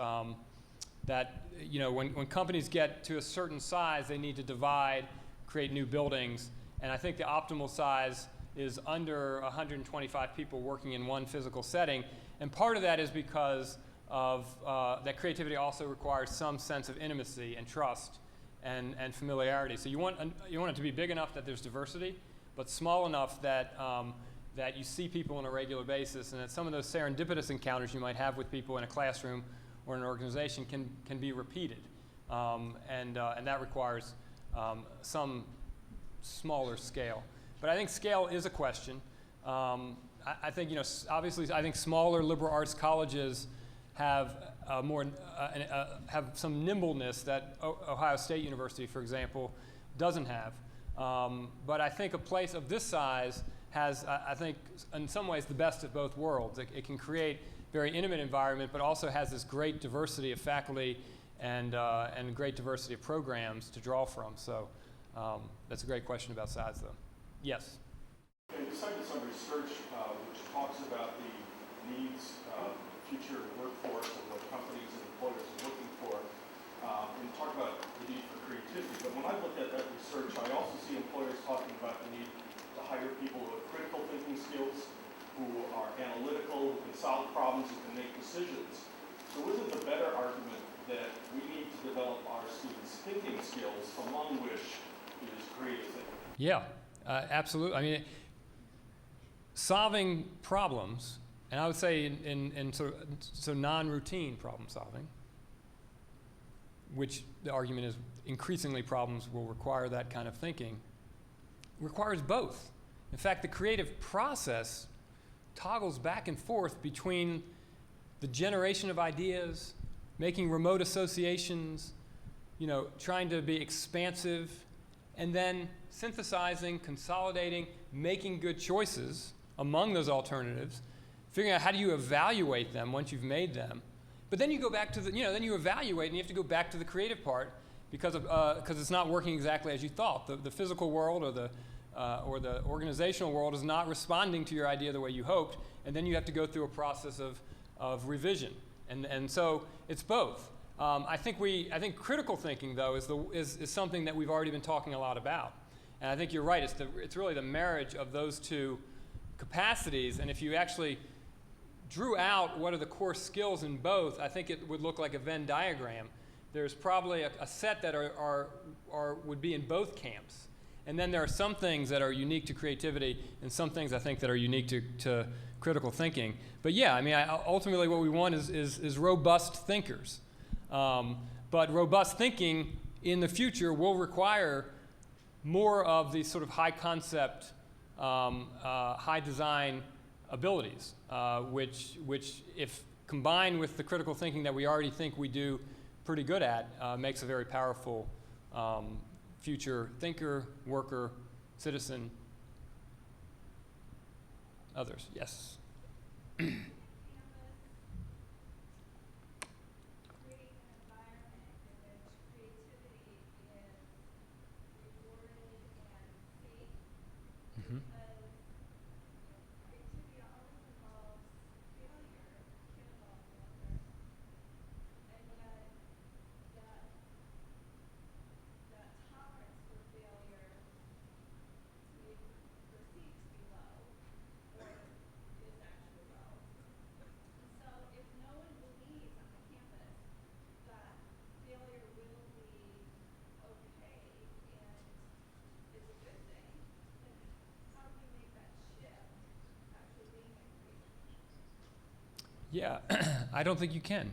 that, when companies get to a certain size, they need to divide, create new buildings. And I think the optimal size is under 125 people working in one physical setting. And part of that is because of that creativity also requires some sense of intimacy and trust and familiarity. So you want it to be big enough that there's diversity, but small enough that that you see people on a regular basis, and that some of those serendipitous encounters you might have with people in a classroom or an organization can be repeated, and that requires some smaller scale. But I think scale is a question. I think obviously I think smaller liberal arts colleges have have some nimbleness that Ohio State University, for example, doesn't have. But I think a place of this size has, I think, in some ways, the best of both worlds. It can create a very intimate environment, but also has this great diversity of faculty and great diversity of programs to draw from. So that's a great question about size, though. Yes? And you cited some research which talks about the needs of future workforce and what companies and employers are looking for, and talk about the need for creativity. But when I look at that research, I also see employers talking about the need to hire people with critical thinking skills, who are analytical, who can solve problems, who can make decisions. So isn't the better argument that we need to develop our students' thinking skills, among which is creative thinking? Yeah, absolutely. I mean, solving problems, and I would say in sort of non-routine problem solving, which the argument is increasingly problems will require that kind of thinking, requires both. In fact, the creative process toggles back and forth between the generation of ideas, making remote associations, trying to be expansive, and then synthesizing, consolidating, making good choices among those alternatives, figuring out how do you evaluate them once you've made them. But then you go back to then you evaluate, and you have to go back to the creative part because it's not working exactly as you thought. The physical world or the organizational world is not responding to your idea the way you hoped, and then you have to go through a process of revision. And so it's both. I think critical thinking, though, is something that we've already been talking a lot about. And I think you're right. It's really the marriage of those two capacities. And if you actually drew out what are the core skills in both, I think it would look like a Venn diagram. There's probably a set that would be in both camps. And then there are some things that are unique to creativity and some things I think that are unique to critical thinking. But yeah, I mean, ultimately what we want is robust thinkers. But robust thinking in the future will require more of these sort of high concept, high design abilities, which if combined with the critical thinking that we already think we do pretty good at, makes a very powerful future thinker, worker, citizen, others. Yes? Yeah, I don't think you can.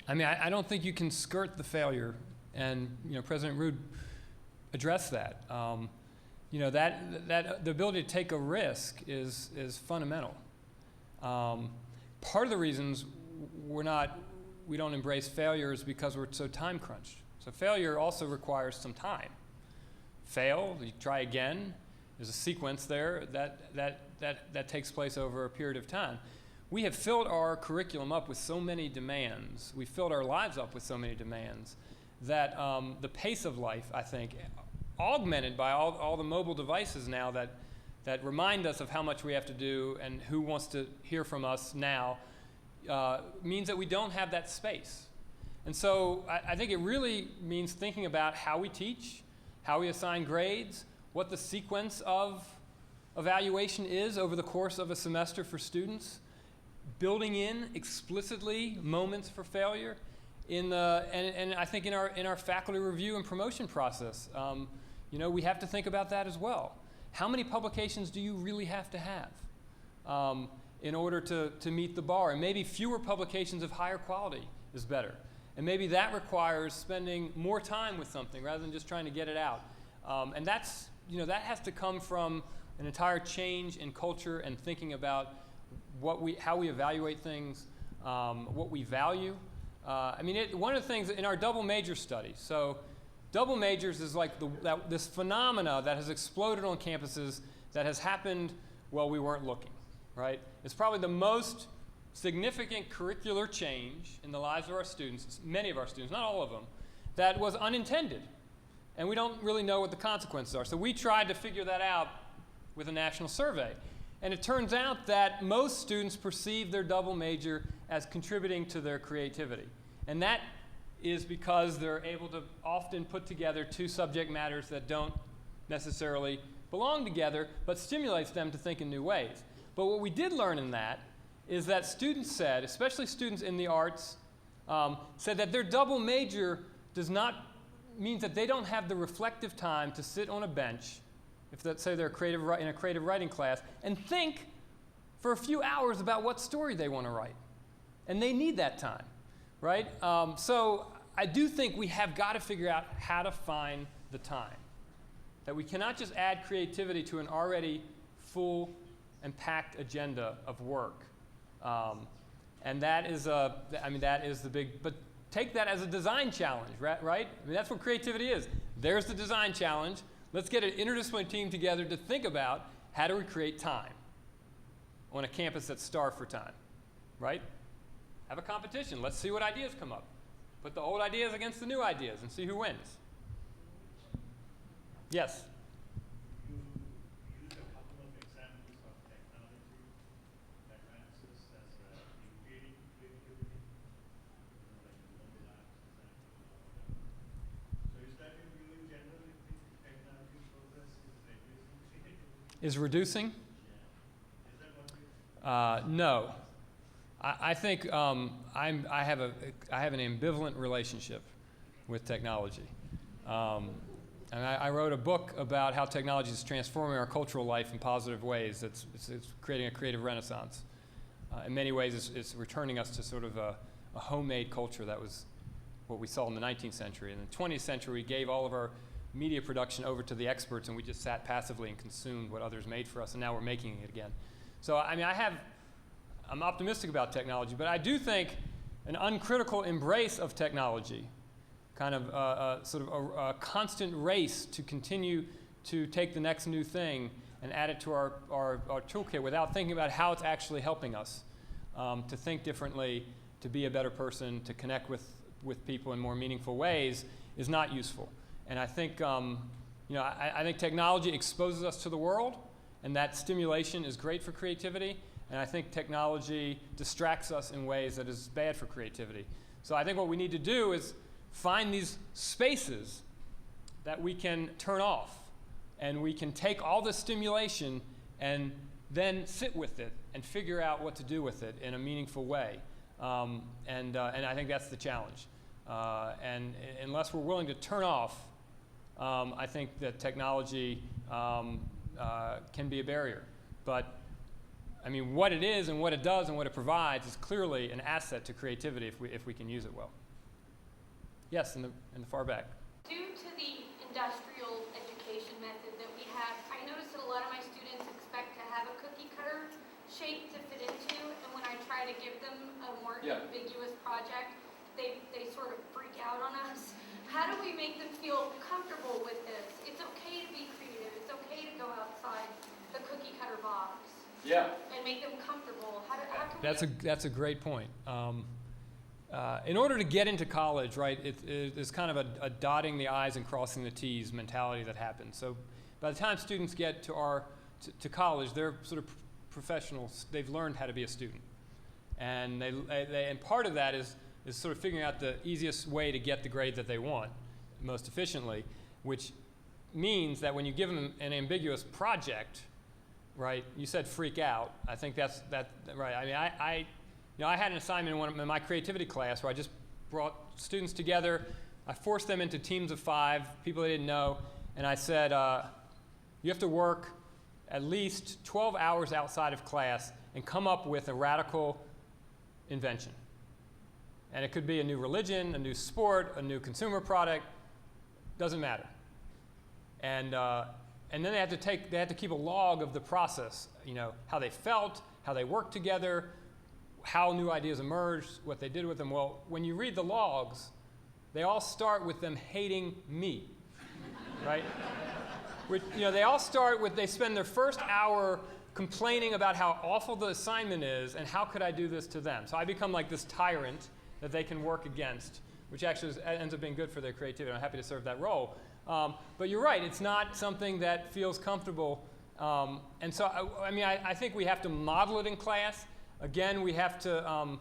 I mean, I don't think you can skirt the failure, and President Rood addressed that. That the ability to take a risk is fundamental. Part of the reasons we don't embrace failure is because we're so time crunched. So failure also requires some time. Fail, you try again. There's a sequence there that takes place over a period of time. We have filled our curriculum up with so many demands. We filled our lives up with so many demands that the pace of life, I think, augmented by all the mobile devices now that remind us of how much we have to do and who wants to hear from us now, means that we don't have that space. And so I think it really means thinking about how we teach, how we assign grades, what the sequence of evaluation is over the course of a semester for students, building in explicitly moments for failure, and I think in our faculty review and promotion process, we have to think about that as well. How many publications do you really have to have in order to meet the bar? And maybe fewer publications of higher quality is better. And maybe that requires spending more time with something rather than just trying to get it out. And that has to come from an entire change in culture and thinking about how we evaluate things, what we value. One of the things in our double major study, so double majors is like this phenomena that has exploded on campuses that has happened while we weren't looking, right? It's probably the most significant curricular change in the lives of our students, many of our students, not all of them, that was unintended. And we don't really know what the consequences are. So we tried to figure that out with a national survey. And it turns out that most students perceive their double major as contributing to their creativity. And that is because they're able to often put together two subject matters that don't necessarily belong together, but stimulates them to think in new ways. But what we did learn in that is that students said, especially students in the arts, said that their double major means that they don't have the reflective time to sit on a bench, if let's say they're in a creative writing class, and think for a few hours about what story they want to write. And they need that time, right? So I do think we have got to figure out how to find the time. That we cannot just add creativity to an already full and packed agenda of work. And that is the big, but take that as a design challenge, right? I mean, that's what creativity is. There's the design challenge. Let's get an interdisciplinary team together to think about how do we create time on a campus that's starved for time, right? Have a competition. Let's see what ideas come up. Put the old ideas against the new ideas and see who wins. Yes? You used a couple of examples of technology that advances as creating creativity, like the mobile apps, example, or whatever. So is that your view in general? You think technology progress is reducing creativity? Is reducing? Yeah. Is that what you No. I think I have an ambivalent relationship with technology. And I wrote a book about how technology is transforming our cultural life in positive ways. It's creating a creative renaissance. In many ways, it's returning us to sort of a homemade culture that was what we saw in the 19th century. In the 20th century, we gave all of our media production over to the experts, and we just sat passively and consumed what others made for us, and now we're making it again. So, I mean, I'm optimistic about technology, but I do think an uncritical embrace of technology, kind of a constant race to continue to take the next new thing and add it to our toolkit without thinking about how it's actually helping us to think differently, to be a better person, to connect with people in more meaningful ways is not useful. And I think, I think technology exposes us to the world, and that stimulation is great for creativity. And I think technology distracts us in ways that is bad for creativity. So I think what we need to do is find these spaces that we can turn off, and we can take all the stimulation and then sit with it and figure out what to do with it in a meaningful way. And I think that's the challenge. And unless we're willing to turn off, I think that technology can be a barrier. But I mean, what it is and what it does and what it provides is clearly an asset to creativity if we can use it well. Yes, in the far back. Due to the industrial education method that we have, I notice that a lot of my students expect to have a cookie cutter shape to fit into, and when I try to give them a more ambiguous project, they sort of freak out on us. How do we make them feel comfortable with this? It's okay to be creative. It's okay to go outside the cookie cutter box. Yeah. And make them comfortable. How can That's a great point. In order to get into college, right, it's kind of a dotting the I's and crossing the T's mentality that happens. So by the time students get to college, they're sort of professionals. They've learned how to be a student, and and part of that is sort of figuring out the easiest way to get the grade that they want most efficiently, which means that when you give them an ambiguous project, right? You said freak out. I think that's right. I mean, I had an assignment in my creativity class where I just brought students together. I forced them into teams of 5, people they didn't know, and I said, you have to work at least 12 hours outside of class and come up with a radical invention. And it could be a new religion, a new sport, a new consumer product, doesn't matter. And then they had to keep a log of the process, how they felt, how they worked together, how new ideas emerged, what they did with them. Well, when you read the logs, they all start with them hating me, right? They all start with, they spend their first hour complaining about how awful the assignment is and how could I do this to them. So I become like this tyrant that they can work against, which actually ends up being good for their creativity. I'm happy to serve that role. But you're right, it's not something that feels comfortable. And so, I think we have to model it in class. Again, we have to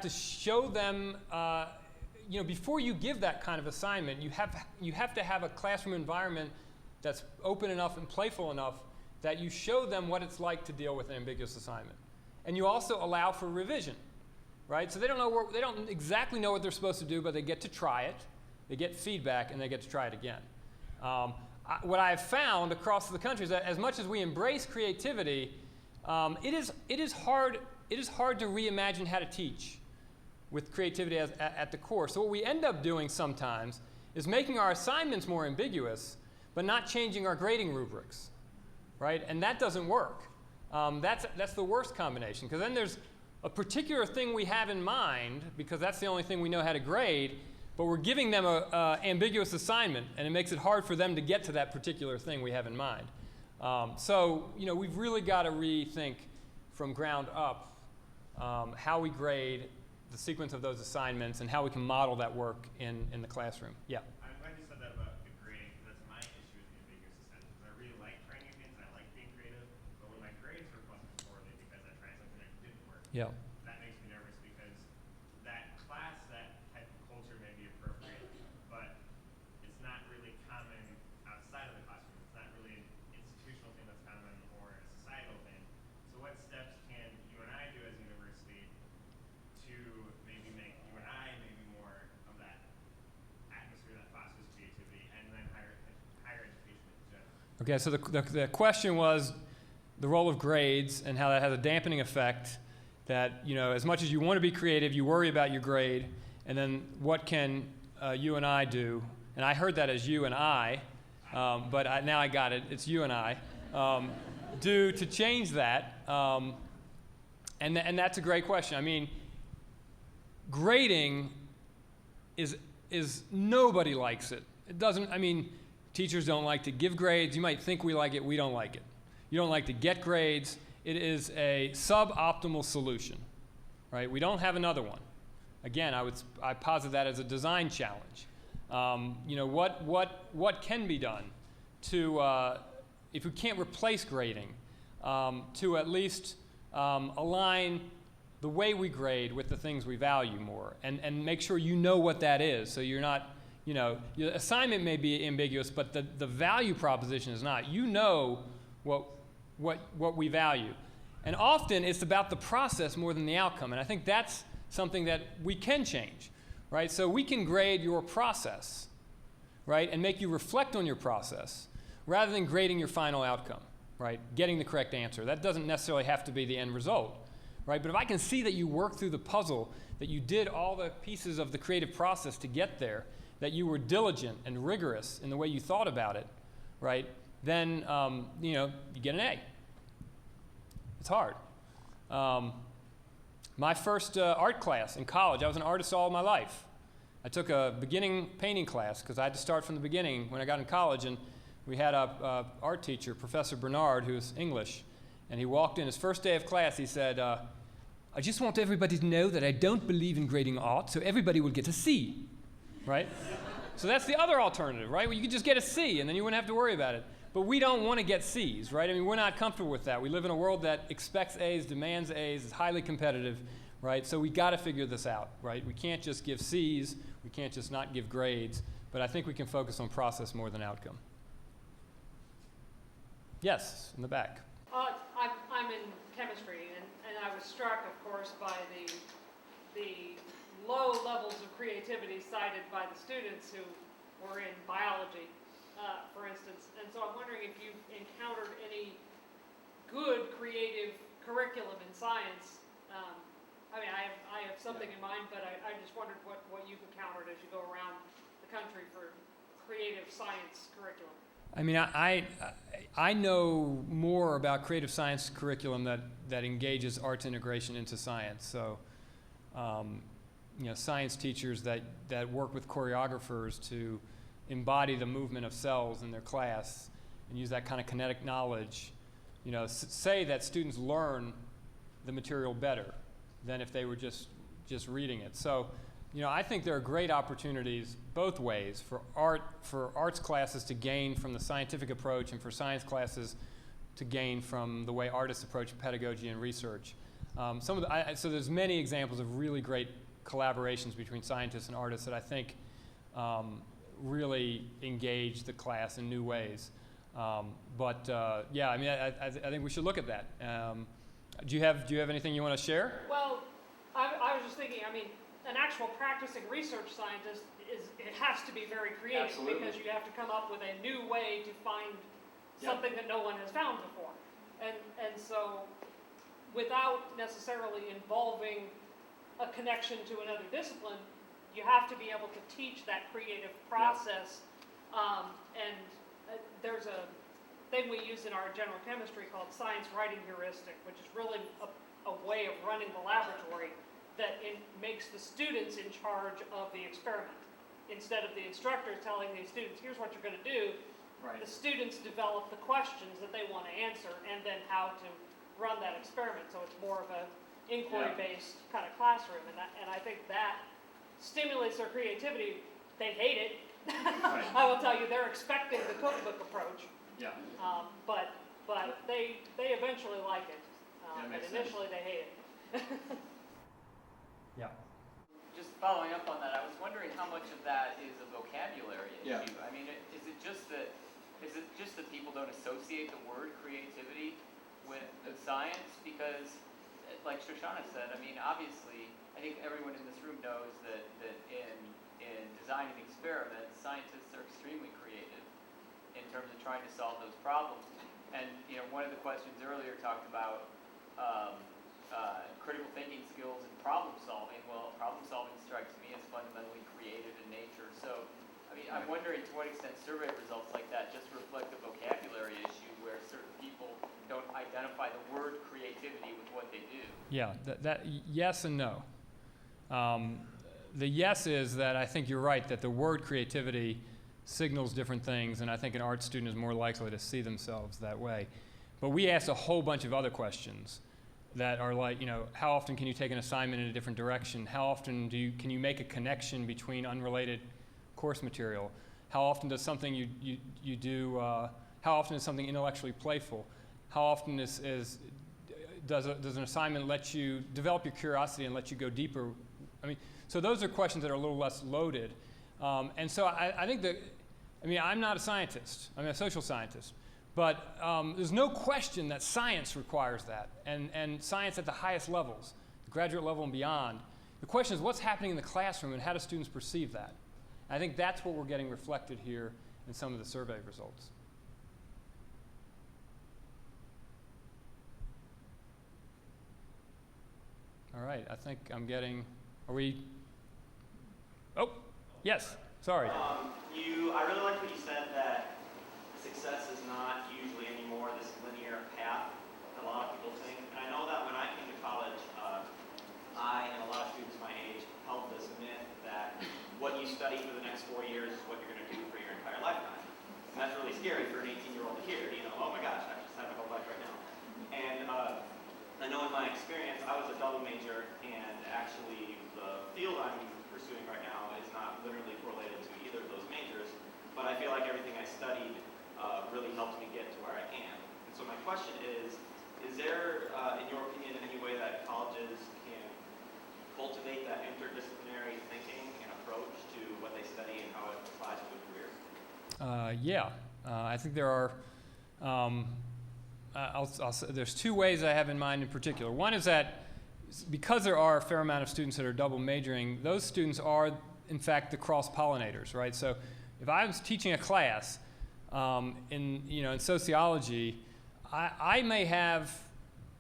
show them, before you give that kind of assignment, you have to have a classroom environment that's open enough and playful enough that you show them what it's like to deal with an ambiguous assignment. And you also allow for revision, right? So they don't exactly know what they're supposed to do, but they get to try it. They get feedback, and they get to try it again. What I've found across the country is that as much as we embrace creativity, it is hard to reimagine how to teach with creativity at the core. So what we end up doing sometimes is making our assignments more ambiguous, but not changing our grading rubrics, right? And that doesn't work. That's the worst combination, because then there's a particular thing we have in mind, because that's the only thing we know how to grade, but we're giving them an ambiguous assignment, and it makes it hard for them to get to that particular thing we have in mind. So we've really got to rethink from ground up how we grade, the sequence of those assignments, and how we can model that work in the classroom. Yeah? I'm glad you said that about the grading, because that's my issue with the ambiguous assignments. I really like trying new things, and I like being creative, but when my grades were busted poorly because I tried something that didn't work, Yeah. that makes me nervous, because that class, that type of culture may be appropriate, but it's not really common outside of the classroom. It's not really an institutional thing that's common or a societal thing. So what steps can you and I do as a university to maybe make you and I maybe more of that atmosphere that fosters creativity, and then higher education in general? Okay, so the question was the role of grades and how that has a dampening effect, that as much as you want to be creative, you worry about your grade, and then what can you and I do? And I heard that as you and I, but now I got it. It's you and I. Do to change that? And that's a great question. I mean, grading is nobody likes it. It doesn't. I mean, teachers don't like to give grades. You might think we like it. We don't like it. You don't like to get grades. It is a suboptimal solution, right? We don't have another one. Again, I posit that as a design challenge. What can be done to, if we can't replace grading, to at least align the way we grade with the things we value more, and make sure you know what that is, so you're not, your assignment may be ambiguous, but the value proposition is not. You know what we value. And often it's about the process more than the outcome, and I think that's something that we can change, right? So we can grade your process, right, and make you reflect on your process rather than grading your final outcome. right? Getting the correct answer. That doesn't necessarily have to be the end result, right? But if I can see that you worked through the puzzle, that you did all the pieces of the creative process to get there, that you were diligent and rigorous in the way you thought about it, right? Then, you get an A. It's hard. My first art class in college, I was an artist all my life. I took a beginning painting class because I had to start from the beginning when I got in college, and we had a art teacher, Professor Bernard, who was English, and he walked in his first day of class. He said, I just want everybody to know that I don't believe in grading art, so everybody will get a C, right? So that's the other alternative, right? Well, you could just get a C, and then you wouldn't have to worry about it. But we don't want to get C's, right? I mean, we're not comfortable with that. We live in a world that expects A's, demands A's, is highly competitive, right? So we got to figure this out, right? We can't just give C's. We can't just not give grades. But I think we can focus on process more than outcome. Yes, in the back. I'm in chemistry, and I was struck, of course, by the low levels of creativity cited by the students who were in biology, for instance. And so I'm wondering if you've encountered any good creative curriculum in science. I mean, I have something in mind, but I just wondered what you've encountered as you go around the country for creative science curriculum. I mean, I know more about creative science curriculum that engages arts integration into science. So, science teachers that work with choreographers to embody the movement of cells in their class and use that kind of kinetic knowledge, say that students learn the material better than if they were just reading it. So, I think there are great opportunities both ways for arts classes to gain from the scientific approach and for science classes to gain from the way artists approach pedagogy and research. So there's many examples of really great collaborations between scientists and artists that I think really engage the class in new ways. I think we should look at that. Do you have anything you want to share? Well, I was just thinking, an actual practicing research scientist it has to be very creative. Absolutely. Because you have to come up with a new way to find something that no one has found before. And so without necessarily involving a connection to another discipline, you have to be able to teach that creative process. There's a thing we use in our general chemistry called science writing heuristic, which is really a way of running the laboratory that makes the students in charge of the experiment. Instead of the instructor telling the students, here's what you're going to do, right. The students develop the questions that they want to answer and then how to run that experiment. So it's more of a inquiry-based kind of classroom. And I think that stimulates their creativity. They hate it. Right. I will tell you, they're expecting the cookbook approach. Yeah. But they eventually like it. But initially they hate it. Yeah. Just following up on that, I was wondering how much of that is a vocabulary issue. Yeah. I mean, is it just that people don't associate the word creativity with science? Because, like Shoshana said, obviously, I think everyone in this room knows that in designing experiments, scientists are extremely creative in terms of trying to solve those problems. And one of the questions earlier talked about critical thinking skills and problem solving. Well, problem solving strikes me as fundamentally creative in nature. So, I'm wondering to what extent survey results like that just reflect a vocabulary issue where certain people don't identify the word creativity with what they do. Yeah, that yes and no. The yes is that I think you're right, that the word creativity signals different things, and I think an art student is more likely to see themselves that way. But we asked a whole bunch of other questions that are like, how often can you take an assignment in a different direction? How often can you make a connection between unrelated course material? How often does something you do, how often is something intellectually playful? How often does an assignment let you develop your curiosity and let you go deeper? So those are questions that are a little less loaded. And so I think that, I'm not a scientist. I'm a social scientist. But there's no question that science requires that, and science at the highest levels, the graduate level and beyond. The question is what's happening in the classroom and how do students perceive that? I think that's what we're getting reflected here in some of the survey results. All right, I think I'm getting, are we, oh, yes, sorry. I really like what you said that success is not usually anymore this linear path that a lot of people think. And I know that when I came to college, I and a lot of students my age held this myth that what you study for the next 4 years is what you're going to do for your entire lifetime. And that's really scary for an 18-year-old to hear. You know, oh my gosh, I just have a whole life right now. And I know in my experience, I was a double major, and actually the field I'm pursuing right now is not literally correlated to either of those majors, but I feel like everything I studied really helped me get to where I am. And so my question is there, in your opinion, any way that colleges can cultivate that interdisciplinary thinking and approach to what they study and how it applies to a career? I think there are, there's two ways I have in mind in particular. One is that because there are a fair amount of students that are double majoring, those students are, in fact, the cross-pollinators, right? So if I was teaching a class in sociology, I may have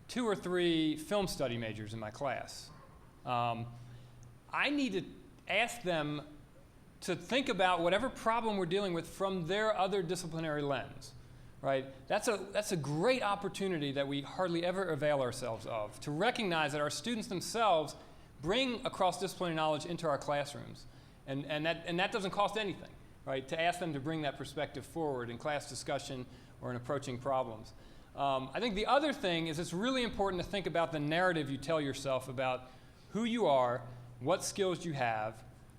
2 or 3 film study majors in my class. I need to ask them to think about whatever problem we're dealing with from their other disciplinary lens, right? That's a great opportunity that we hardly ever avail ourselves of, to recognize that our students themselves bring a cross-disciplinary knowledge into our classrooms, and that doesn't cost anything, right? To ask them to bring that perspective forward in class discussion or in approaching problems. I think the other thing is it's really important to think about the narrative you tell yourself about who you are, what skills you have,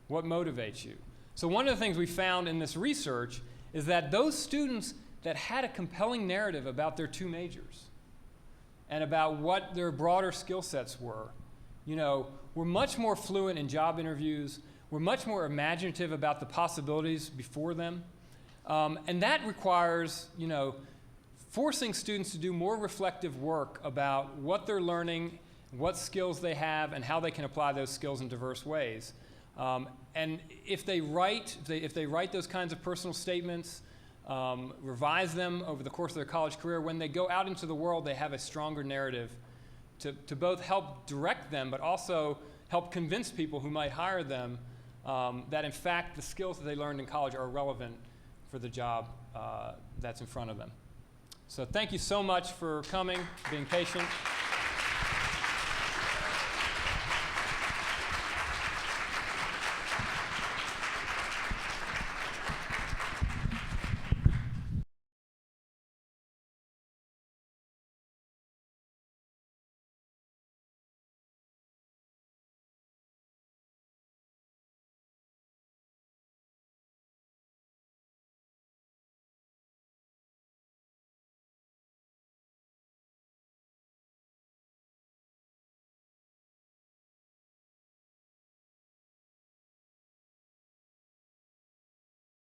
what motivates you. So one of the things we found in this research is that those students that had a compelling narrative about their 2 majors and about what their broader skill sets were, were much more fluent in job interviews, were much more imaginative about the possibilities before them. And that requires, forcing students to do more reflective work about what they're learning, what skills they have, and how they can apply those skills in diverse ways. And if they write those kinds of personal statements, revise them over the course of their college career, when they go out into the world, they have a stronger narrative to both help direct them, but also help convince people who might hire them that, in fact, the skills that they learned in college are relevant for the job that's in front of them. So thank you so much for coming, being patient.